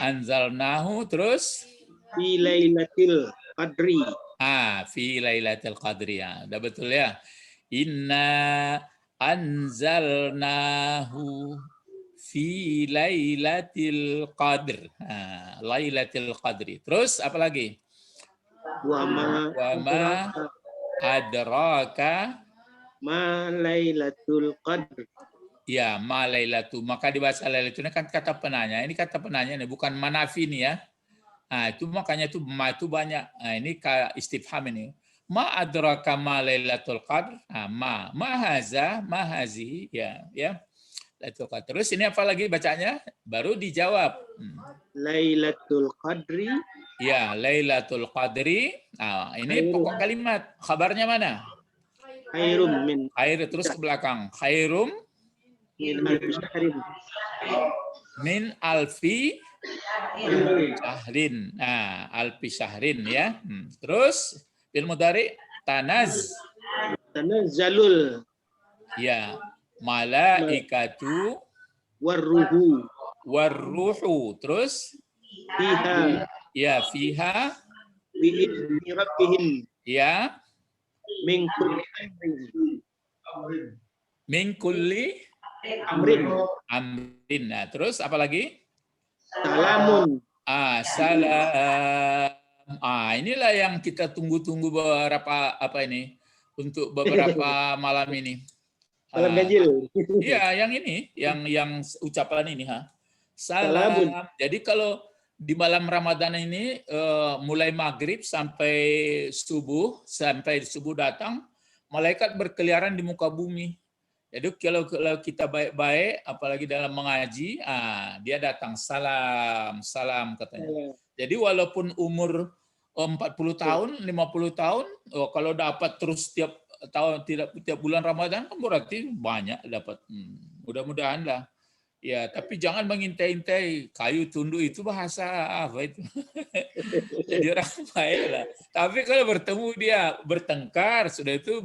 anzalnahu terus fi lailatul qadri. Fi lailatul qadri ya. Udah betul ya. Inna anzalnahu fi lailatul qadr. Lailatul qadri. Terus apa lagi? Wa ma adraka ma lailatul qadr. Ya, ma lailatu. Maka dibaca lailatu ini kan kata penanya. Ini kata penanya nih, bukan manafi nih ya. Itu makanya itu ma itu banyak. Ini kayak istifham ini. Ma adraka ma lailatul qadr. Ma haza, ma hazi, ya. Lailatul qadr. Terus ini apa lagi bacanya? Baru dijawab. Lailatul qadri. Ya, lailatul qadri. Ini pokok kalimat. Kabarnya mana? Khairum min. Khair terus ke belakang. Khairum min alfi syahrin. Alfi syahrin ya. Terus fil mudhari tanazzalul. Ya, malaikatu warruhu. Terus fiha. Ya, fiha Bi'izni rabbihim. Ya. Min kulli amrin. Min kulli Amrin. Nah, terus apa lagi? Salamun. Salam. Inilah yang kita tunggu-tunggu beberapa untuk beberapa malam ini. Salam ganjil. Iya, yang ini, yang ucapan ini Salam. Jadi kalau di malam Ramadan ini mulai maghrib sampai subuh datang, malaikat berkeliaran di muka bumi. Jadi kalau kita baik-baik, apalagi dalam mengaji, dia datang salam katanya. Jadi walaupun umur 40 tahun, 50 tahun, kalau dapat terus tiap bulan Ramadan kan berarti banyak dapat. Mudah-mudahan lah. Ya, tapi jangan mengintai-intai. Kayu tunduk itu bahasa apa itu? Jadi orang baik lah. Tapi kalau bertemu dia bertengkar, sudah itu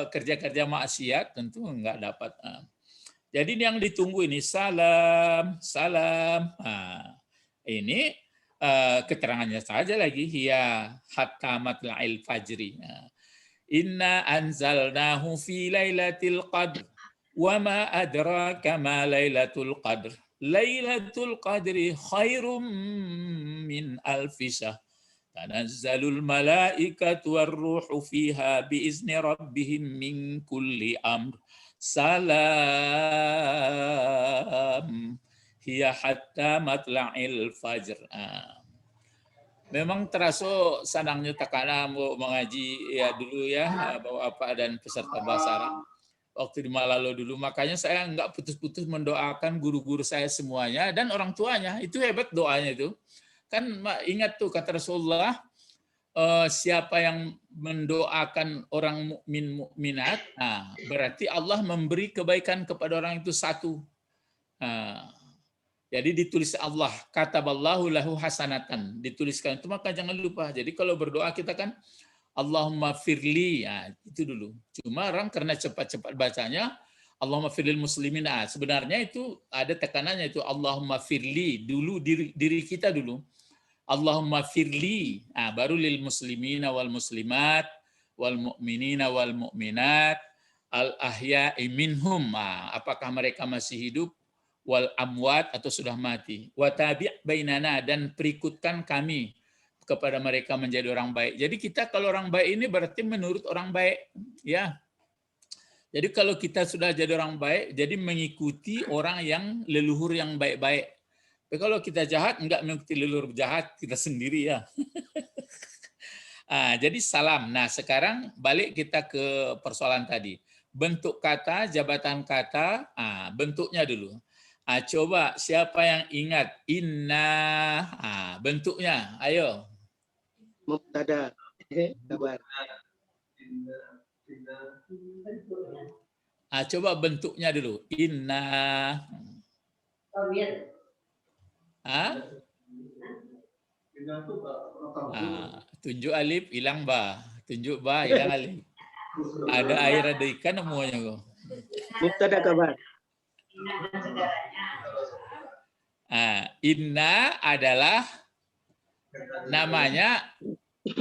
kerja-kerja maksiat, tentu enggak dapat. Jadi yang ditunggu ini salam. Ini keterangannya saja lagi. Ya, hatta matla'il fajri. Inna anzalnahu fi lailatul qadr. وَمَا أَدْرَاكَ مَا لَيْلَةُ الْقَدْرِ لَيْلَةُ الْقَدْرِ خَيْرٌ مِّنْ أَلْفِ شَهْرٍ تَنَزَّلُ الْمَلَائِكَةُ وَالرُّوحُ فِيهَا بِإِذْنِ رَبِّهِمْ مِنْ كُلِّ أَمْرٍ سَلَامٌ هِيَ حَتَّى مَطْلَعِ الْفَجْرِ. Memang terasa senangnya takana mau mengaji ya dulu ya Bapak dan peserta bahasa Arab. Waktu di Malalo dulu, makanya saya nggak putus-putus mendoakan guru-guru saya semuanya dan orang tuanya. Itu hebat doanya itu. Kan ingat tuh kata Rasulullah, siapa yang mendoakan orang mukminat, berarti Allah memberi kebaikan kepada orang itu satu. Jadi ditulis Allah, kataballahu lahu hasanatan, dituliskan itu, maka jangan lupa. Jadi kalau berdoa kita kan Allahumma firli. Nah, itu dulu. Cuma orang karena cepat-cepat bacanya, Allahumma firlil muslimin. Nah, sebenarnya itu ada tekanannya itu Allahumma firli dulu diri kita dulu. Allahumma firli. Nah, baru lil muslimina wal muslimat wal mu'minina wal mu'minat al ahya'i minhum. Nah, apakah mereka masih hidup? Wal amwat atau sudah mati. Wa tabi' bainana, dan perikutkan kami kepada mereka menjadi orang baik. Jadi kita kalau orang baik ini berarti menurut orang baik, ya. Jadi kalau kita sudah jadi orang baik, jadi mengikuti orang yang leluhur yang baik-baik. Tapi kalau kita jahat, enggak mengikuti leluhur jahat, kita sendiri ya. Jadi salam. Nah sekarang balik kita ke persoalan tadi. Bentuk kata, jabatan kata, bentuknya dulu. Coba siapa yang ingat inna, bentuknya, ayo. Mubtada. Kabar. Coba bentuknya dulu. Inna. Tunjuk alif, hilang ba. Tunjuk ba, hilang alif. Ada air, ada ikan, semuanya kok. Mubtada kabar. Inna adalah namanya,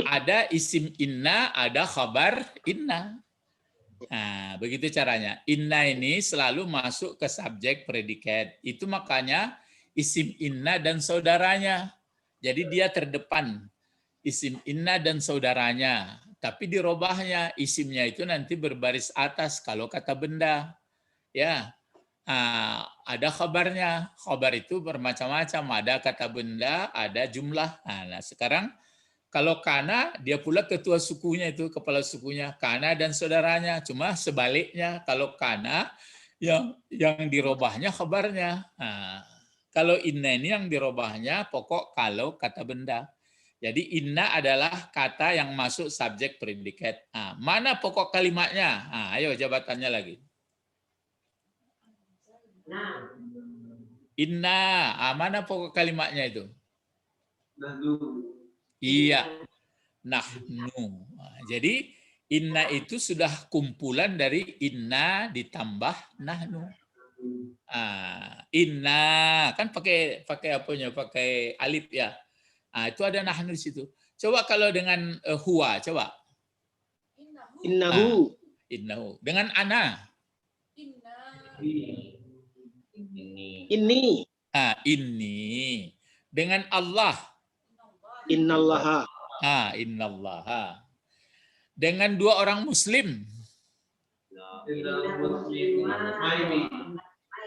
ada isim inna, ada khabar inna. Begitu caranya. Inna ini selalu masuk ke subjek predikat. Itu makanya isim inna dan saudaranya. Jadi dia terdepan. Isim inna dan saudaranya. Tapi dirobahnya, isimnya itu nanti berbaris atas kalau kata benda. Ya. Ada khabarnya. Khabar itu bermacam-macam. Ada kata benda, ada jumlah. Nah, sekarang kalau kana, dia pula ketua sukunya itu, kepala sukunya. Kana dan saudaranya. Cuma sebaliknya, kalau kana, yang dirobahnya khabarnya. Kalau inna ini yang dirobahnya pokok kalau kata benda. Jadi inna adalah kata yang masuk subjek predikat. Mana pokok kalimatnya? Ayo jabatannya lagi. Inna, mana pokok kalimatnya itu? Iya, nahnu. Jadi inna itu sudah kumpulan dari inna ditambah nahnu. Inna kan pakai apanya? Pakai alif ya. Itu ada nahnu di situ. Coba kalau dengan huwa, coba. Innahu. Innahu. Dengan ana. Inni. Inni. Dengan Allah. Innallaha. Innallaha. Dengan dua orang muslim.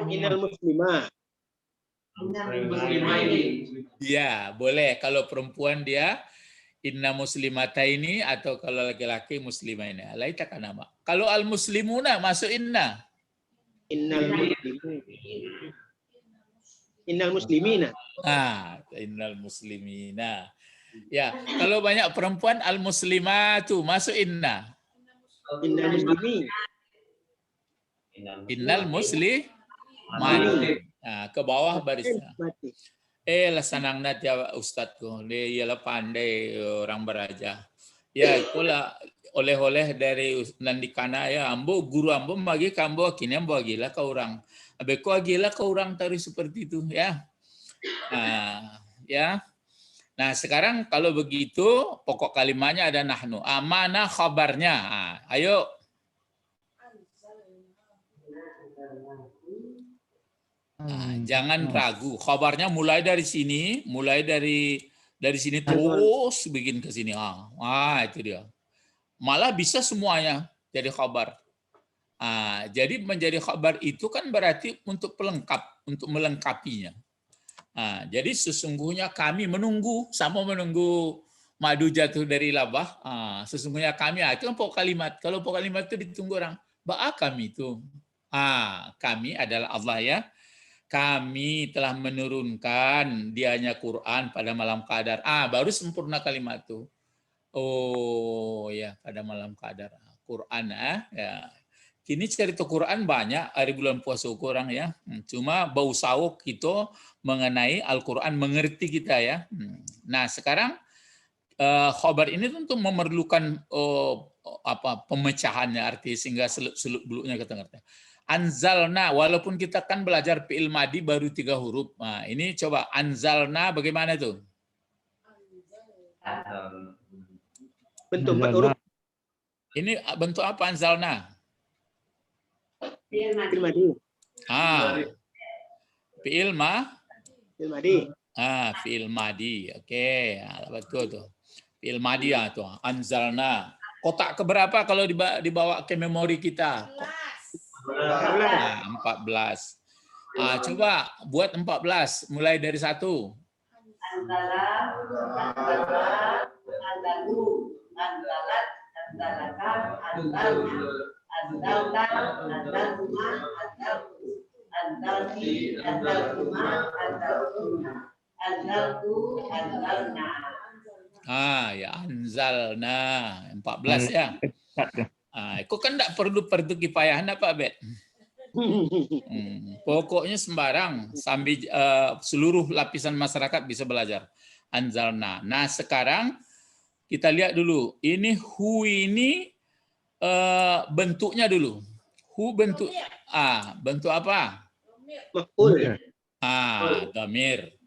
Innal muslimah. Ya, boleh. Kalau perempuan dia inna muslimataini, atau kalau laki-laki muslimaini. Alaita nama. Kalau al muslimuna masuk inna. Innal muslimin. Innal muslimina. Innal muslimina. Ya, kalau banyak perempuan al muslimatu masuk inna. Innal muslimin. Innal muslimani. Ke bawah barisnya. Lah senang nat ya Ustadku. Dia ialah pandai orang beraja. Ya, itulah oleh-oleh dari nandikana ya. Ambo guru ambo bagi kambo kini ambo agila ke orang. Abeko agila ke orang tadi seperti itu ya. Ya. Nah, sekarang kalau begitu pokok kalimatnya ada nahnu. Mana khabarnya? Ayo. Jangan ragu. Khabarnya mulai dari sini, sini terus bikin ke sini. Itu dia. Malah bisa semuanya jadi khabar. Jadi menjadi khabar itu kan berarti untuk pelengkap, untuk melengkapinya. Jadi sesungguhnya kami menunggu, sama menunggu madu jatuh dari labah. Sesungguhnya kami, itu kan pokok kalimat. Kalau pokok kalimat itu ditunggu orang, ba'a kami itu. Kami adalah Allah ya. Kami telah menurunkan dianya Quran pada malam qadar. Baru sempurna kalimat itu. Oh ya, pada malam qadar. Quran ya. Kini cerita Quran banyak hari bulan puasa kurang ya. Cuma bau sawuk itu mengenai Al-Quran mengerti kita ya. Nah sekarang khobar ini tentu memerlukan pemecahannya arti sehingga seluk beluknya kita ngerti. Anzalna, walaupun kita kan belajar fi'il madi baru 3 huruf. Nah, ini coba anzalna bagaimana itu? Bentuk 4 huruf. Ini bentuk apa anzalna? Fi'il Fi'il madi. madi. Fi'il Fi'il madi. fi'il madi. Oke, betul tuh. Fi'il madi ya tuh. Anzalna. Kotak keberapa kalau dibawa ke memori kita? 14. Coba buat 14. Mulai dari 1. Antara, andalu, andalat, andalakan, andalna, andalta, andaluma, andalti, andaluma, andaluna, andaltu, andalna. Ya anzalna 14 ya. Kok kan enggak perlu kifayah Pak Bet? Pokoknya sembarang sambil seluruh lapisan masyarakat bisa belajar anzalna. Nah, sekarang kita lihat dulu. Ini hu ini bentuknya dulu. Hu bentuk bentuk apa? Maf'ul. Dhamir.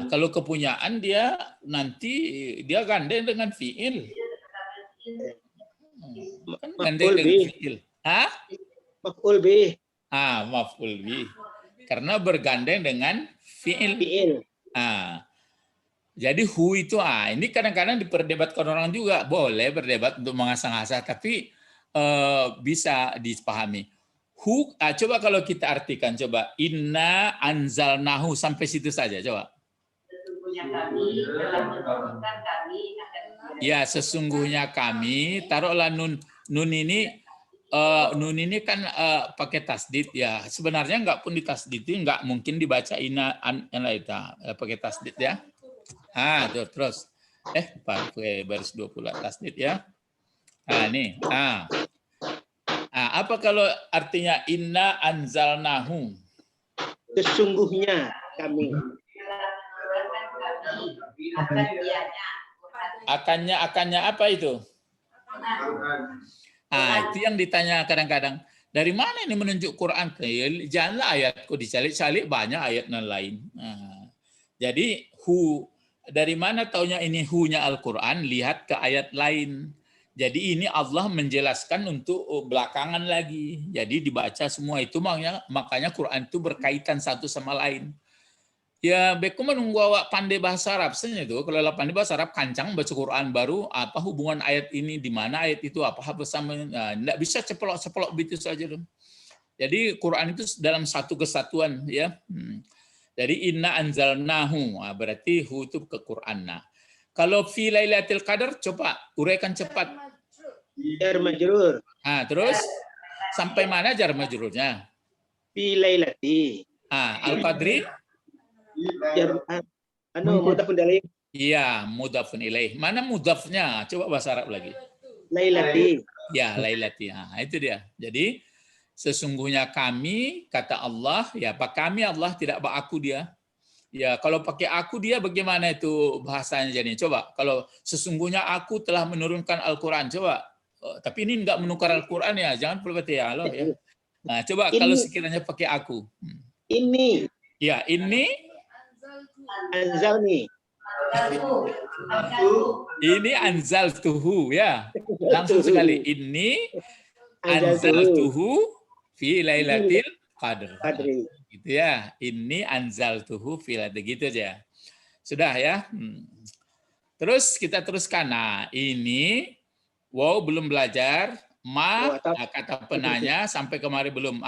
Kalau kepunyaan dia nanti dia gandeng dengan fiil. Kan gandeng dengan fiil. Maf'ul bih. Maf'ul bih. Karena bergandeng dengan fiil. Fi'il. Jadi hu itu ini kadang-kadang diperdebatkan orang juga. Boleh berdebat untuk mengasah-asah, tapi bisa dipahami. Hu, coba kalau kita artikan, coba inna anzalnahu, sampai situ saja, coba. Sesungguhnya kami telah menurunkan kami akan Ya, sesungguhnya kami, taruhlah nun ini kan pakai tasdid ya. Sebenarnya nggak pun ditasdidi, nggak mungkin dibaca inna pakai tasdid ya. Tuh, terus pakai baris 2 pula tasdid ya. Nih. Apa kalau artinya inna anzalnahu? Sesungguhnya kami. Akannya apa itu? Itu yang ditanya kadang-kadang. Dari mana ini menunjuk Quran? Janganlah ayatku dicalik-calik, banyak ayat yang lain. Jadi hu, dari mana taunya ini hu-nya Al-Quran? Lihat ke ayat lain. Jadi ini Allah menjelaskan untuk belakangan lagi. Jadi dibaca semua itu, makanya Quran itu berkaitan satu sama lain. Ya, beku menunggu awak pandai bahasa Arab saja itu. Kalau pandai bahasa Arab, kancang baca Quran baru, apa hubungan ayat ini, di mana ayat itu, apa bersama. Nggak bisa ceplok-ceplok begitu saja dong. Jadi Quran itu dalam satu kesatuan ya. Jadi inna anzalnahu, berarti hu itu ke Quran. Nah, kalau fi lailatul qadar, coba uraikan cepat. Jar majrur. Terus sampai mana jar majrurnya? Fi lailati. Al-qadri? Jar mudhafun ilaih. Iya, mudhafun ilaih. Mana mudhafnya? Coba bahasa Arab lagi. Lailati. Ya, lailati. Itu dia. Jadi sesungguhnya kami, kata Allah, ya Pak kami Allah, tidak aku dia. Ya, kalau pakai aku dia bagaimana itu bahasanya jadi? Coba, kalau sesungguhnya aku telah menurunkan Al-Quran, coba. Tapi ini enggak menukar Al-Quran ya, jangan perlu ya Allah ya. Nah, coba kalau sekiranya pakai aku. Ini. Ya, ini Anzalni. ini anzaltuhu ya. Langsung sekali. Ini anzaltuhu fi lailatul qadr. Gitu ya. Ini anzaltuhu fi lailatul, gitu aja. Sudah ya. Terus kita teruskan. Nah, ini wow belum belajar. Kata penanya sampai kemarin belum.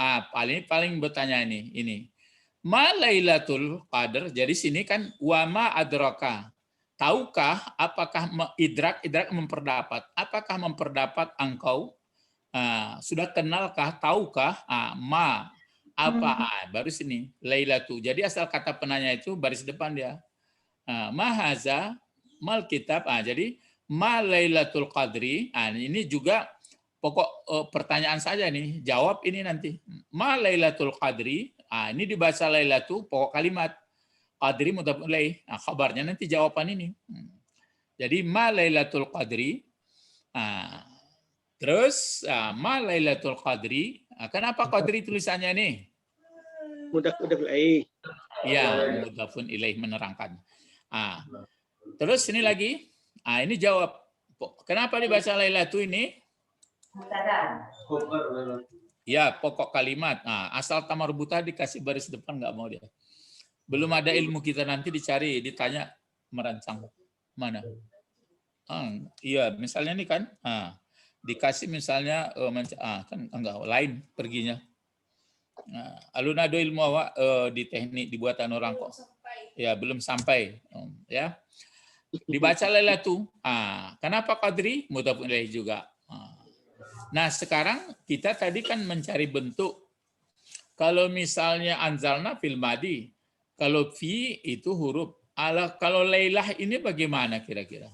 Paling bertanya ini. Ma lailatul qadr. Jadi sini kan wa ma adraka. Tahukah apakah idrak memperdapat? Apakah memperdapat engkau? Sudah kenalkah? Tahukah? Ma apa? Baru sini lailatu. Jadi asal kata penanya itu baris depan dia. Ma haza mal kitab. Jadi ma lailatul qadri. Ini juga pokok pertanyaan saja nih. Jawab ini nanti. Ma lailatul qadri. Ini dibaca lailatu pokok kalimat. Qadri mudhaf ilaih. Kabarnya nanti jawaban ini. Jadi ma Lailatul Qadri. Terus ma Lailatul Qadri. Kenapa Qadri tulisannya nih? Mudah ilaih. Ya, mudhafun ilaih menerangkan. Terus ini lagi. Ini jawab. Kenapa dibaca Lailatu ini? Mubtada. Ya, pokok kalimat. Asal tamarbuta dikasih baris depan nggak mau dia. Belum ada ilmu kita nanti dicari, ditanya merancang mana. Iya, misalnya ini kan, dikasih misalnya kan enggak lain perginya. Alunado ilmu awak di teknik dibuatan orang kok. Ya, belum sampai. Ya, dibaca Lailatu. Kenapa Qadri? Mudhafun ilaih juga. Nah, sekarang kita tadi kan mencari bentuk. Kalau misalnya anzalna fil madi, kalau fi itu huruf. Kalau lailah ini bagaimana kira-kira?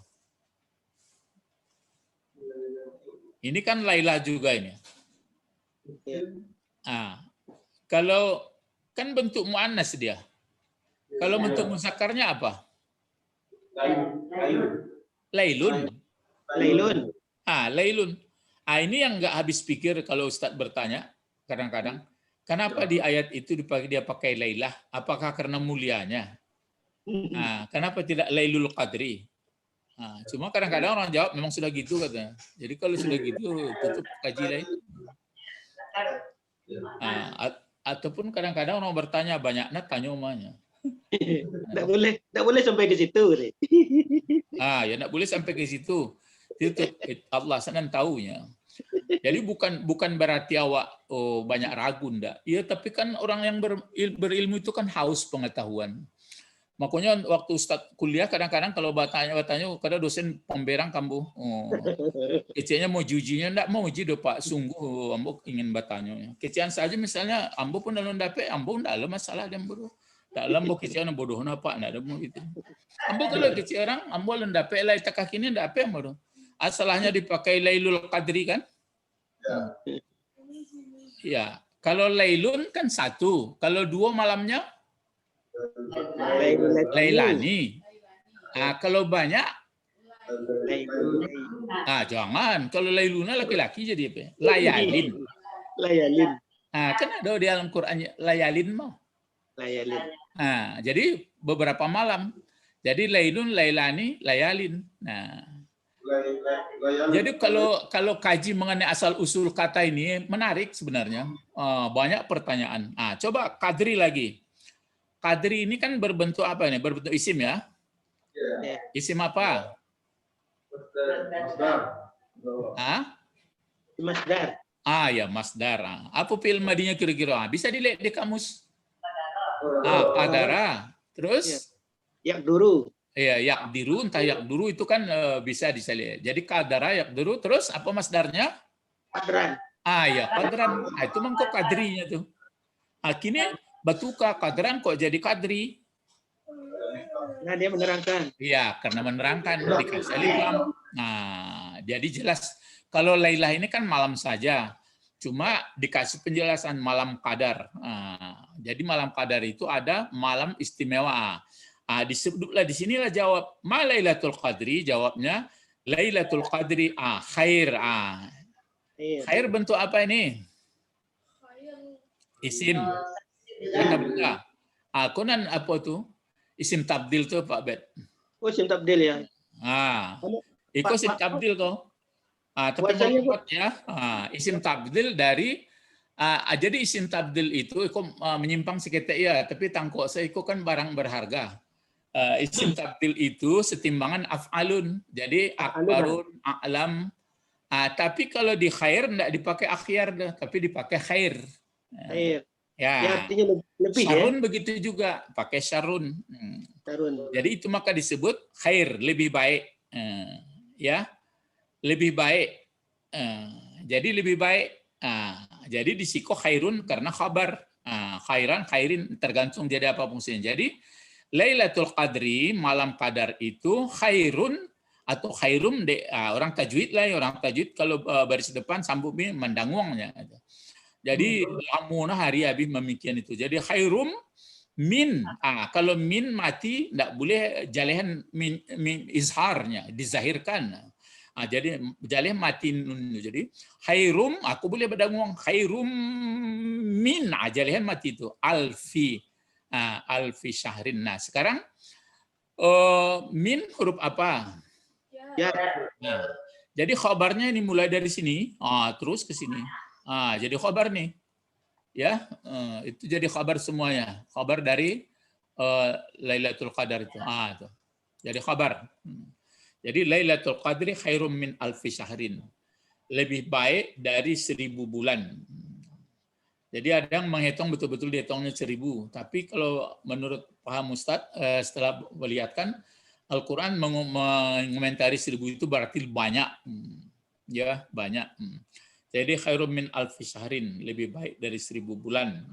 Ini kan lailah juga ini. Kalau kan bentuk muannas dia. Kalau bentuk muzakarnya apa? Lailun. Lailun. Lailun. Ini yang nggak habis pikir kalau Ustadz bertanya kadang-kadang, kenapa di ayat itu dia pakai lailah? Apakah karena mulianya? Kenapa tidak Lailul Qadri? Cuma kadang-kadang orang jawab memang sudah gitu katanya. Jadi kalau sudah gitu tutup kaji lain. Ataupun kadang-kadang orang bertanya banyaknya tanya umanya. Tidak boleh sampai ke situ. Ya tidak boleh sampai ke situ. Itu Allah senang tahunya. Jadi bukan berarti awak banyak ragu ndak. Iya, tapi kan orang yang berilmu itu kan haus pengetahuan. Makanya waktu Ustadz kuliah kadang-kadang kalau bertanya kadang dosen pemberang kamu. Kecilnya mau jujinya ndak mau uji do Pak. Sungguh ambo ingin bertanya. Kecian saja misalnya ambo pun dalam dapat ambo ndak ada masalah dia bodoh. Dalam ambo kecian bodoh apa ndak ada mau gitu. Ambo kalau kecil orang ambo dalam dapat lah tak kini ndak apa bodoh. Asalnya dipakai Lailul Qadri kan? Ya, kalau Lailun kan satu, kalau dua malamnya Lailani. Kalau banyak jangan. Kalau Lailuna laki-laki jadi apa? Layalin. Layalin. Kan ada di dalam Qur'an layalin mah. Layalin. Jadi beberapa malam. Jadi Lailun, Lailani, Layalin. Jadi kalau kaji mengenai asal usul kata ini menarik sebenarnya, banyak pertanyaan. Coba Qadri lagi. Qadri ini kan berbentuk apa nih? Berbentuk isim ya? Isim apa? Masdar. Ya masdar. Apa fi'il madinya kira-kira? Bisa dilihat di kamus. Qadara. Terus? Yaqduru. Iya, yakdiru, entah yakduru itu kan bisa diselihat. Jadi kadara yakduru, terus apa masdarnya? Qadran. Ya, qadran. Itu mengkok kadrinya tuh. Kini batuka kadran kok jadi kadri? Nah, dia menerangkan. Iya, karena menerangkan dikasih alif lam. Jadi jelas kalau Lailah ini kan malam saja. Cuma dikasih penjelasan malam qadar. Jadi malam qadar itu ada malam istimewa. Disebutlah di sinilah jawab ma Lailatul Qadri, jawabnya Lailatul Qadri khair. Khair bentuk apa ini? Isim. Kata benda. Konan apa tuh? Isim tabdil tuh Pak Bet. Isim tabdil ya. Itu isim tabdil kok. Tapi buat ya. Isim tabdil dari jadi isim tabdil itu menyimpang seketek ya, tapi tangkok saya kan barang berharga. Isim tabdil itu setimbangan af'alun. Jadi akbarun, a'lam. Tapi kalau di khair enggak dipakai akhyar dah, tapi dipakai khair. Khair. Ya. Artinya lebih syarun begitu juga, pakai syarun. Jadi itu maka disebut khair, lebih baik. Ya. Lebih baik. Jadi lebih baik. Jadi disiko khairun karena khabar. Khairin tergantung jadi apa fungsinya. Jadi Lailatul Qadri, malam qadar itu khairun atau khairum orang tajwid lah, orang tajwid kalau baris depan sambung mendanguangnya. Jadi lamuna hari habis memikian itu. Jadi khairum Min. Kalau min mati tidak boleh jalihan min izharnya, dizahirkan. Jadi jalihan mati nun. Jadi khairum aku boleh berdangung khairum min. Jalihan mati itu alfi. Alfi syahrin. Nah, sekarang min huruf apa? Ya. Nah, jadi khabarnya ini mulai dari sini, terus ke sini. Jadi khabar nih. Ya, itu jadi khabar semuanya. Khabar dari Lailatul Qadar itu. Itu. Jadi khabar. Jadi Lailatul Qadri khairum min alfi syahrin. Lebih baik dari 1000 bulan. Jadi ada yang menghitung betul-betul dihitungnya 1000. Tapi kalau menurut paham Ustadz, setelah melihatkan Al-Quran mengomentari 1000 itu berarti banyak. Ya, banyak. Jadi khairum min alfi syahrin, lebih baik dari 1000 bulan.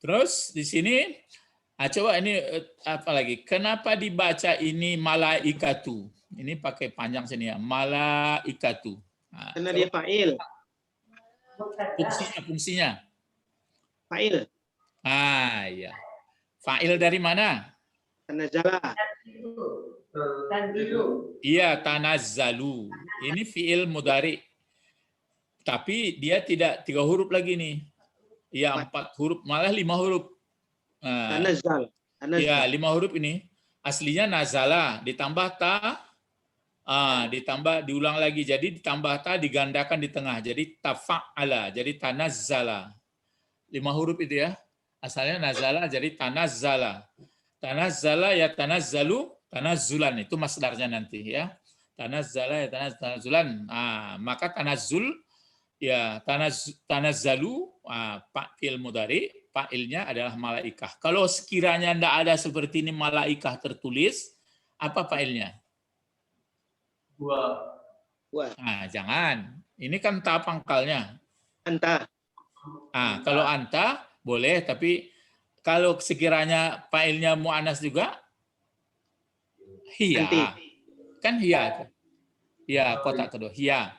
Terus di sini, coba ini apa lagi? Kenapa dibaca ini malaikatu? Ini pakai panjang sini ya, malaikatu. Karena dia fa'il. Fungsinya. Fa'il. Ya. Fa'il dari mana? Tanazala. Iya, tanazzalu. Ini fi'il mudhari. Tapi dia tidak 3 huruf lagi nih. Iya, 4 huruf, malah 5 huruf. Tanazzal. Iya, 5 huruf ini. Aslinya nazala, ditambah ta, ditambah diulang lagi. Jadi ditambah ta digandakan di tengah. Jadi tafa'ala, jadi tanazzala. 5 huruf itu ya. Asalnya nazala jadi tanazzala. Tanazzala ya tanazzalu, tanazzulan itu masdarnya nanti ya. Tanazzala ya tanazzulan. Maka tanazzul ya tanazzalu fa'il mudhari, fa'ilnya adalah malaikah. Kalau sekiranya tidak ada seperti ini malaikah tertulis, apa fa'ilnya? Wa. Jangan. Ini kan ta pangkalnya. Anta. Kalau anta boleh, tapi kalau sekiranya fa'ilnya mu'annas juga, hiya. Anti. Kan hiya. Ya, kotak kedua. Hiya.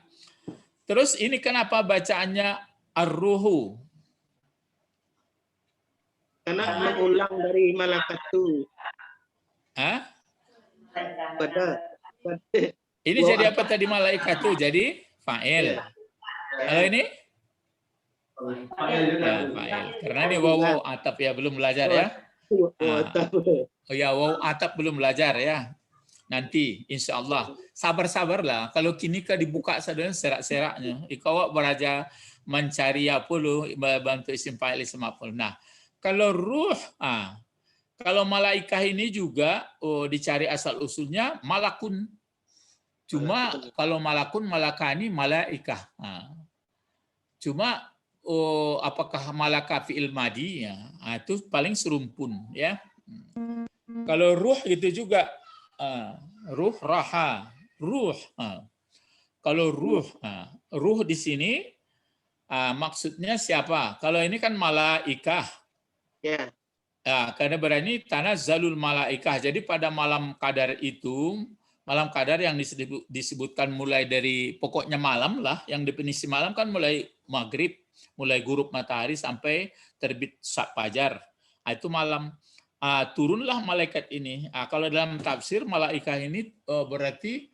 Terus ini kenapa bacaannya ar-ruhu? Karena mengulang dari malakatu. Pada. Ini jadi apa tadi malaikat tuh? Jadi fa'il. Kalau ini? Ya, fa'il. Karena ini waw atap ya, belum belajar ya. Oh ya, waw atap belum belajar ya. Nanti insya Allah sabar-sabarlah. Kalau kini kan dibuka saja serak-seraknya. Ikawak beraja mencari apa lu bantu isim fa'il isim maf'ul. Nah, kalau ruh, kalau malaikah ini juga dicari asal usulnya malakun. Cuma kalau malakun malakani malaikah. Cuma apakah malaka fi'il madi ya? Itu paling serumpun ya. Kalau ruh itu juga ruh raha, ruh. Kalau ruh di sini maksudnya siapa? Kalau ini kan malaikah. Ya. Karena berani tanazzalul malaikah. Jadi pada malam qadar itu, malam qadar yang disebutkan mulai dari pokoknya malam lah, yang definisi malam kan mulai maghrib, mulai gurub matahari sampai terbit fajar. Itu malam. Turunlah malaikat ini. Kalau dalam tafsir malaikah ini berarti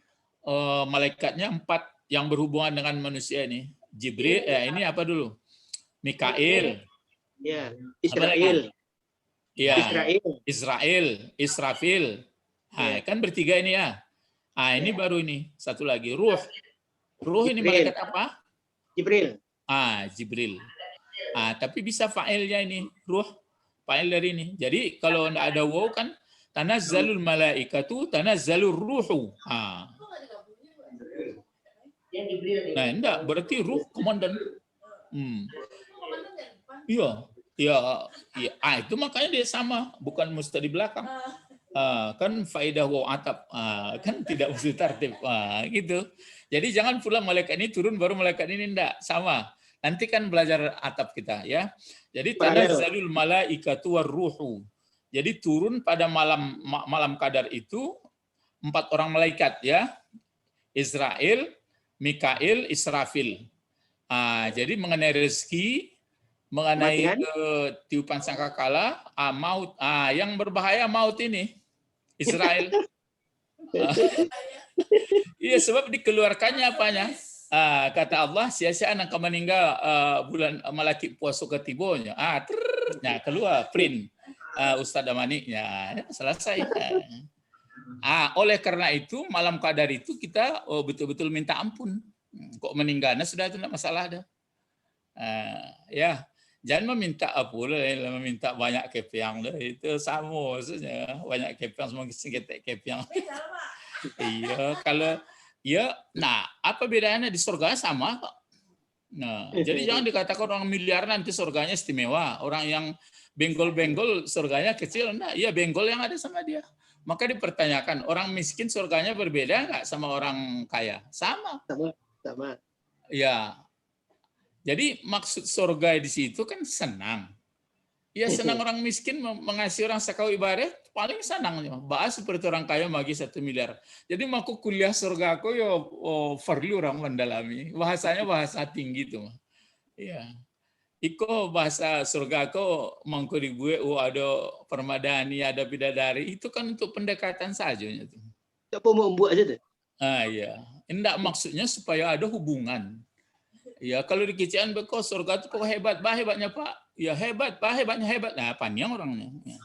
malaikatnya 4 yang berhubungan dengan manusia ini. Jibril, ini apa dulu? Mikail. Ya. Israel. Ya. Israel. Israfil. Kan bertiga ini ya. Ini baru ini. Satu lagi. Ruh. Ruh ini malaikat apa? Jibril. Jibril. Tapi bisa fa'ilnya ini. Ruh. Fa'il dari ini. Jadi kalau tidak ada waw kan tanazzalul malaikatu tanazzalur ruhu. Nah, enggak, berarti ruh komandan. Iya. Itu makanya dia sama, bukan mesti di belakang. Kan faedah waw atap. Kan tidak mesti tartib. Gitu. Jadi jangan pula malaikat ini turun baru malaikat ini enggak, sama. Nanti kan belajar atap kita ya. Jadi tanazzalul malaikatu warruhu. Jadi turun pada malam qadar itu 4 orang malaikat ya. Israel, Mikail, Israfil. Jadi mengenai rezeki, mengenai Kematian? tiupan sangkakala, maut. Yang berbahaya maut ini, Israel. Iya, sebab dikeluarkannya apanya? Kata Allah, sia-sia anak meninggal bulan malaki puasa ketibonya. Nah, keluar print Ustadz Amaniknya, selesai. Oleh karena itu malam qadar itu kita betul-betul minta ampun. Kok meninggalnya sudah itu tidak masalah dah. Ya, jangan meminta meminta banyak kepiang itu sama maksudnya, banyak kepiang semua segetek kepiang. Iya, kalau ya, nah apa bedanya di surga sama kok. Nah, jadi jangan dikatakan orang miliar nanti surganya istimewa, orang yang benggol-benggol surganya kecil. Nah, iya benggol yang ada sama dia. Maka dipertanyakan, orang miskin surganya berbeda nggak sama orang kaya? Sama. Sama. Ya. Jadi maksud surga di situ kan senang. Ya senang orang miskin mengasihi orang sakau ibarat paling senangnya. Bahas seperti orang kaya bagi 1 miliar. Jadi mau kuliah surga aku ya perlu orang mendalami. Bahasanya bahasa tinggi tuh. Iya. Iko bahasa surga aku mangko dibuat ada permadani, ada bidadari, itu kan untuk pendekatan saja tuh. Apa mau membuat aja tuh? Iya. Enggak maksudnya supaya ada hubungan. Ya kalau di kician beko surga itu kok hebat, hebatnya Pak. Ya hebat, hebatnya hebat. Nah, panjang orangnya. Ya.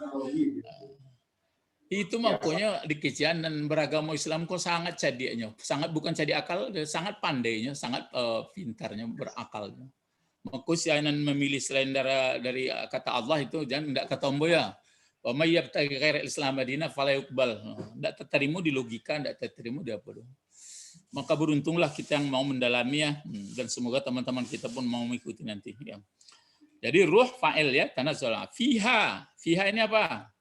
Itu makanya di kician dan beragama Islam kok sangat cadinya, sangat bukan cadi akal, sangat pandainya, sangat pintarnya, berakalnya. Maka sianan memilih selain dari kata Allah itu jangan tidak ketombo ya. Wa may yabtaghi ghairal Islam madina fala yuqbal. Tidak terterima di logika, tidak terterima di apa dong. Maka beruntunglah kita yang mau mendalaminya dan semoga teman-teman kita pun mau mengikuti nanti ya. Jadi ruh fa'il ya, tanazzul. Fiha ini apa?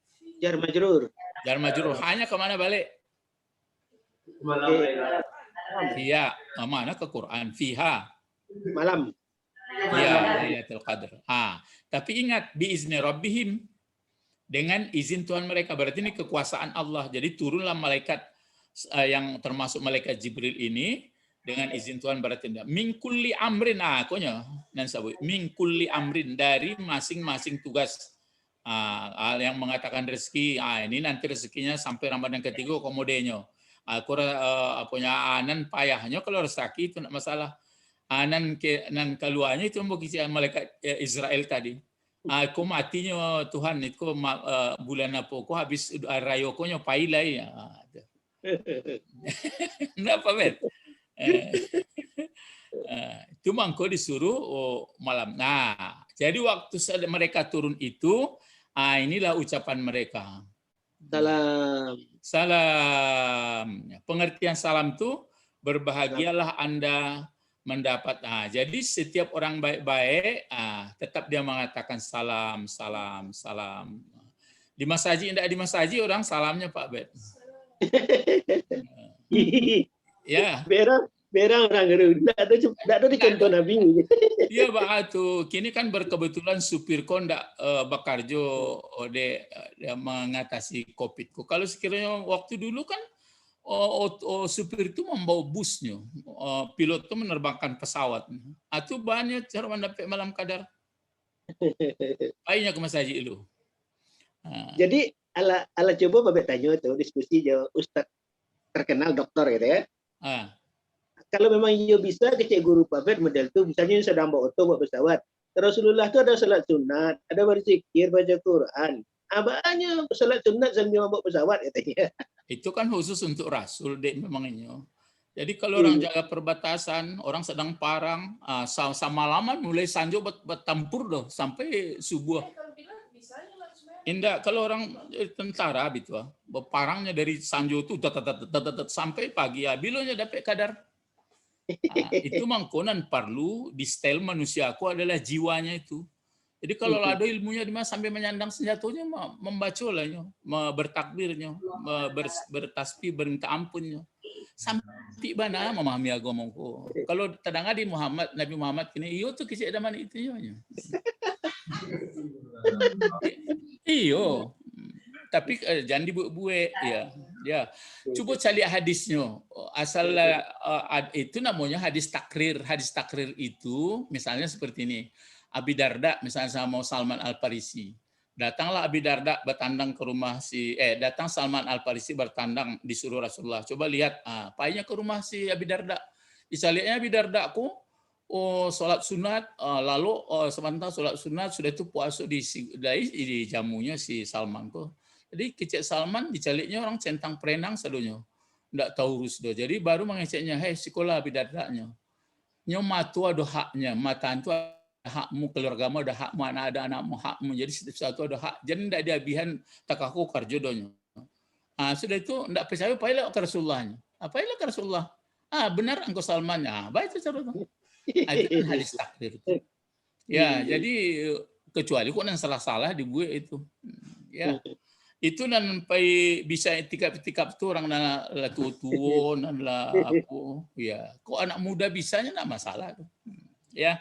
Jar majrur. Jar majrur. Hanya kemana balik? Fiha, mana ke Quran? Fiha. Malam. Ya, Lailatul Qadar. Tapi ingat biizni rabbihim, dengan izin Tuhan mereka. Berarti ini kekuasaan Allah. Jadi turunlah malaikat yang termasuk malaikat Jibril ini dengan izin Tuhan berarti min kulli amrin akonya dan sabut min kulli amrin dari masing-masing tugas yang mengatakan rezeki ini nanti rezekinya sampai Ramadan ketiga komodenya aku punya anan payahnya kalau rezeki itu tidak masalah anan keluarnya itu bagi malaikat Israel tadi aku matinya Tuhan itu bulan apa kok habis rayokonya pailai ya. Kenapa Bet? Itu mangko disuruh malam. Nah, jadi waktu mereka turun itu, inilah ucapan mereka. Salam. Salam. Pengertian salam itu berbahagialah Anda mendapat. Jadi setiap orang baik-baik, tetap dia mengatakan salam, salam, salam. Di masaji, tidak di masaji orang salamnya Pak Bet. Ya. Berang orang gerunda itu ada di contoh Nabi. Iya Pak tuh. Kini kan berkebetulan supir ko ndak bekerja dia mengatasi COVID. Kalau sekiranya waktu dulu kan supir itu membawa busnya, pilot itu menerbangkan pesawat. Itu banyak cara mendapat malam qadar. Akhirnya ke masaji itu. Jadi ala coba Babek tanya tuh diskusi jauh Ustadz terkenal dokter gitu ya. Kalau memang ia bisa kecek guru Babek model tuh misalnya sedang bawa oto bawa pesawat. Rasulullah itu ada salat sunat, ada berzikir, baca Quran. Banyak salat sunat sambil bawa pesawat katanya. Itu kan khusus untuk Rasul dek memangnya. Jadi kalau orang jaga perbatasan, orang sedang parang, sama lama mulai sanjo bertampur doh sampai subuh. Indah kalau orang tentara gitu, parangnya dari sanjo itu sampai pagi ya, bilonya dapat kadar. Itu mangkonan perlu di style manusiaku adalah jiwanya itu. Jadi kalau ada ilmunya di mana sampai menyandang senjatanya, membaca lahnya, bertakbirnya, bertasbih, berminta ampunnya. Sampai mana memahami agamaku. Kalau tadanga di Nabi Muhammad kini iyo tuh kisah zaman itu nya. Iyo. Tapi jangan dibuat-buat ya. Coba cari hadisnya. Asal itu namanya hadis takrir. Hadis takrir itu misalnya seperti ini. Abi Darda misalnya sama Salman Al-Farisi. Datanglah Abi Darda bertandang ke rumah datang Salman Al-Farisi bertandang disuruh Rasulullah. Coba lihat, payahnya ke rumah si Abi Darda. Isaliatnya Abi Darda sholat sunat, lalu sebentar sholat sunat sudah itu puasa di jamunya si Salman tuh. Jadi kecek Salman dicaliknya orang centang perenang sadunya. Nggak tahu urus do. Jadi baru mengeceknya, hei sekolah Abi Dardanya. Nyo matu ada haknya, matan itu ada hakmu, keluargamu ada hakmu, anak ada anakmu hakmu. Jadi setiap satu ada hak. Jadi tidak diabihan takaku karjodonya. Sudah itu tidak percaya, payahlah ke Rasulullahnya. Payahlah ke Rasulullah. Benar engkau Salman. Baik itu cara itu. Itu kan hadis takdir itu. Ya, jadi kecuali kok yang salah-salah dibuat itu. Ya. Itu dan bisa tikap-tikap tuh orang lah tua dan lah apa ya, kok anak muda bisanya enggak masalah tuh. Ya.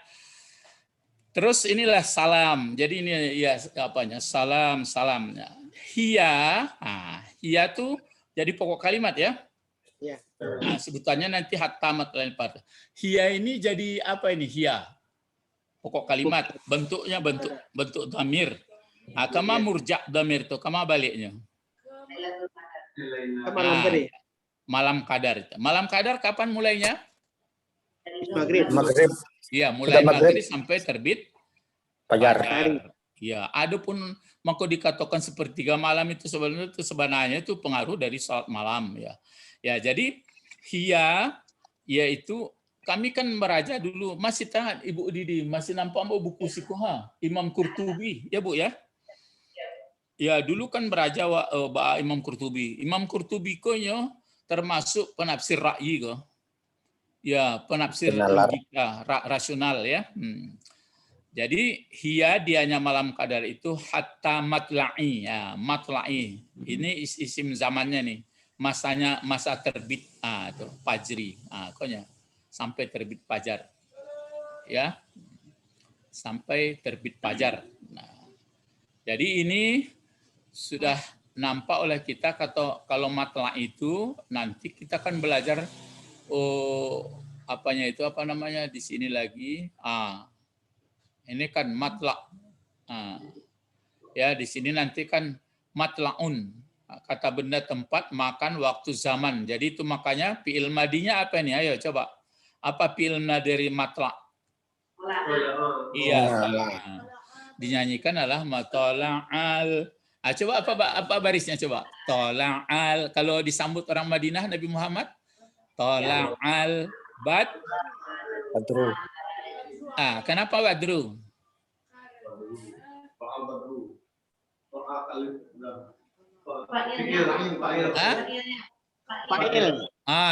Terus inilah salam. Jadi ini ya apanya? Salamnya. Hiya, hiya tuh jadi pokok kalimat ya. Ya. Sebutannya nanti hatamat lain part. Hiya ini jadi apa ini? Hiya. Pokok kalimat, bentuknya bentuk dhamir. Kama murja' dhamir itu, kama baliknya. Malam Qadar. Malam Qadar kapan mulainya? Maghrib. Iya, mulai maghrib sampai terbit Fajar. Ya, adapun maka dikatakan sepertiga malam itu sebenarnya itu pengaruh dari salat malam ya. Ya, jadi hiya yaitu kami kan meraja dulu, masih tahan Ibu Didi, masih nampak buku Sikoha Imam Qurtubi ya Bu ya. Ya, dulu kan beraja Imam Qurtubi. Imam Qurtubi konyo termasuk penafsir ra'yi ko. Ya, penafsir logika rasional ya. Jadi hiya dianya malam Qadar itu hatta matla'i ya, matla'i. Ini isim zamannya nih. Masanya masa terbit itu fajri. Konya sampai terbit fajar. Ya. Sampai terbit fajar. Nah, jadi ini sudah nampak oleh kita kalau matla itu nanti kita akan belajar apa namanya di sini lagi ini kan matla ya di sini nanti kan matlaun kata benda tempat makan waktu zaman. Jadi itu makanya fi'il madinya apa nih, ayo coba apa fi'il dari matla? Iya, dinyanyikan adalah matala'al. Coba apa barisnya coba? Tola'al. Kalau disambut orang Madinah Nabi Muhammad, tola'al badru. Kenapa badru?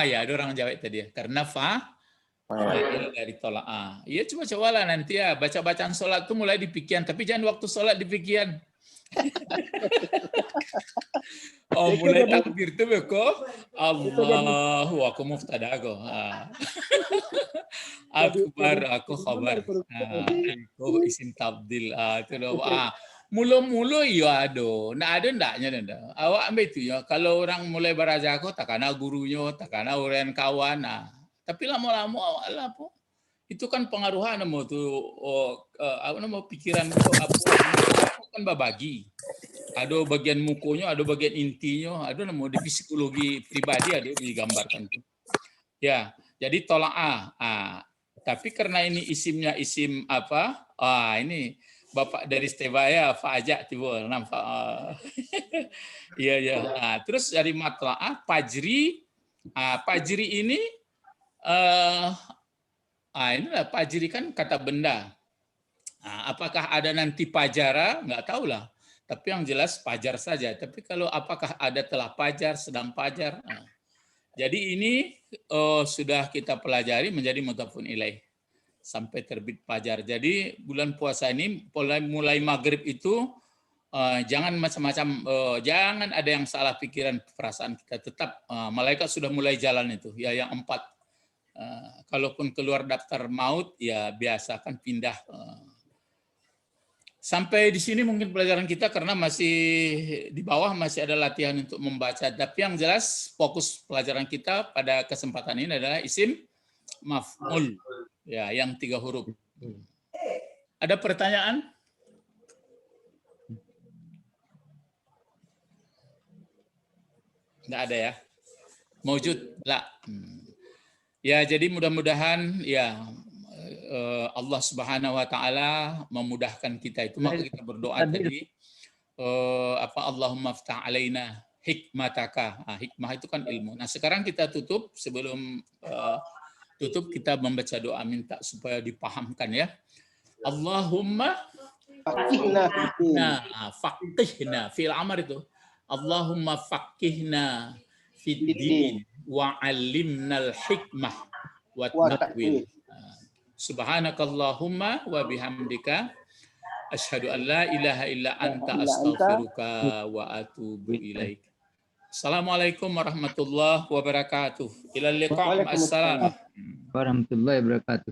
Ya ada orang Jawa tadi ya. Karena fa'il dari tola'a. Ya coba lah nanti ya baca-bacaan sholat itu mulai dipikiran, tapi jangan waktu sholat dipikiran. Mulai takbir tuh beko Allahu aku muftada aku akbar aku khabar aku isim tabdil itu loh mulu-mulu ya ada ndaknya awak ambil itu ya kalau orang mulai beraja aku takana gurunya takana orang kawan tapi lama-lama awak lah po itu kan pengaruhan mau tuh pikiran itu apa kan babagi. Ada bagian mukonya, ada bagian intinya, ada mau di psikologi pribadi ada digambarkan itu. Ya, jadi tola'a. Tapi karena ini isimnya isim apa? Ini Bapak dari Stevaya Faja tiba nampak. Iya. Terus dari matla'ah fajri. Fajri ini inilah fajri kan kata benda. Apakah ada nanti pajara? Nggak tahu lah. Tapi yang jelas pajar saja. Tapi kalau apakah ada telah pajar, sedang pajar? Jadi ini sudah kita pelajari menjadi mudhafun ilaih sampai terbit pajar. Jadi bulan puasa ini mulai maghrib itu jangan macam-macam, jangan ada yang salah pikiran perasaan kita. Tetap malaikat sudah mulai jalan itu. Ya yang 4. Kalaupun keluar daftar maut ya biasakan pindah. Sampai di sini mungkin pelajaran kita karena masih di bawah masih ada latihan untuk membaca. Tapi yang jelas fokus pelajaran kita pada kesempatan ini adalah isim maf'ul. Ya, yang 3 huruf. Ada pertanyaan? Nggak ada ya? Mawjud? La. Ya, jadi mudah-mudahan ya Allah Subhanahu wa taala memudahkan kita itu, maka kita berdoa tadi Allahumma ftah alaina hikmataka. Nah, hikmah itu kan ilmu. Nah, sekarang kita tutup, sebelum tutup kita membaca doa minta supaya dipahamkan ya. Allahumma faqihna fil amr itu. Allahumma faqihna fid din wa 'allimnal hikmah wa taqwil. Subhanakallahumma wa bihamdika asyhadu an la ilaha illa anta astaghfiruka wa atubu ilaik. Assalamualaikum warahmatullahi wabarakatuh. Ila liqa. Assalam. Warahmatullahi wabarakatuh.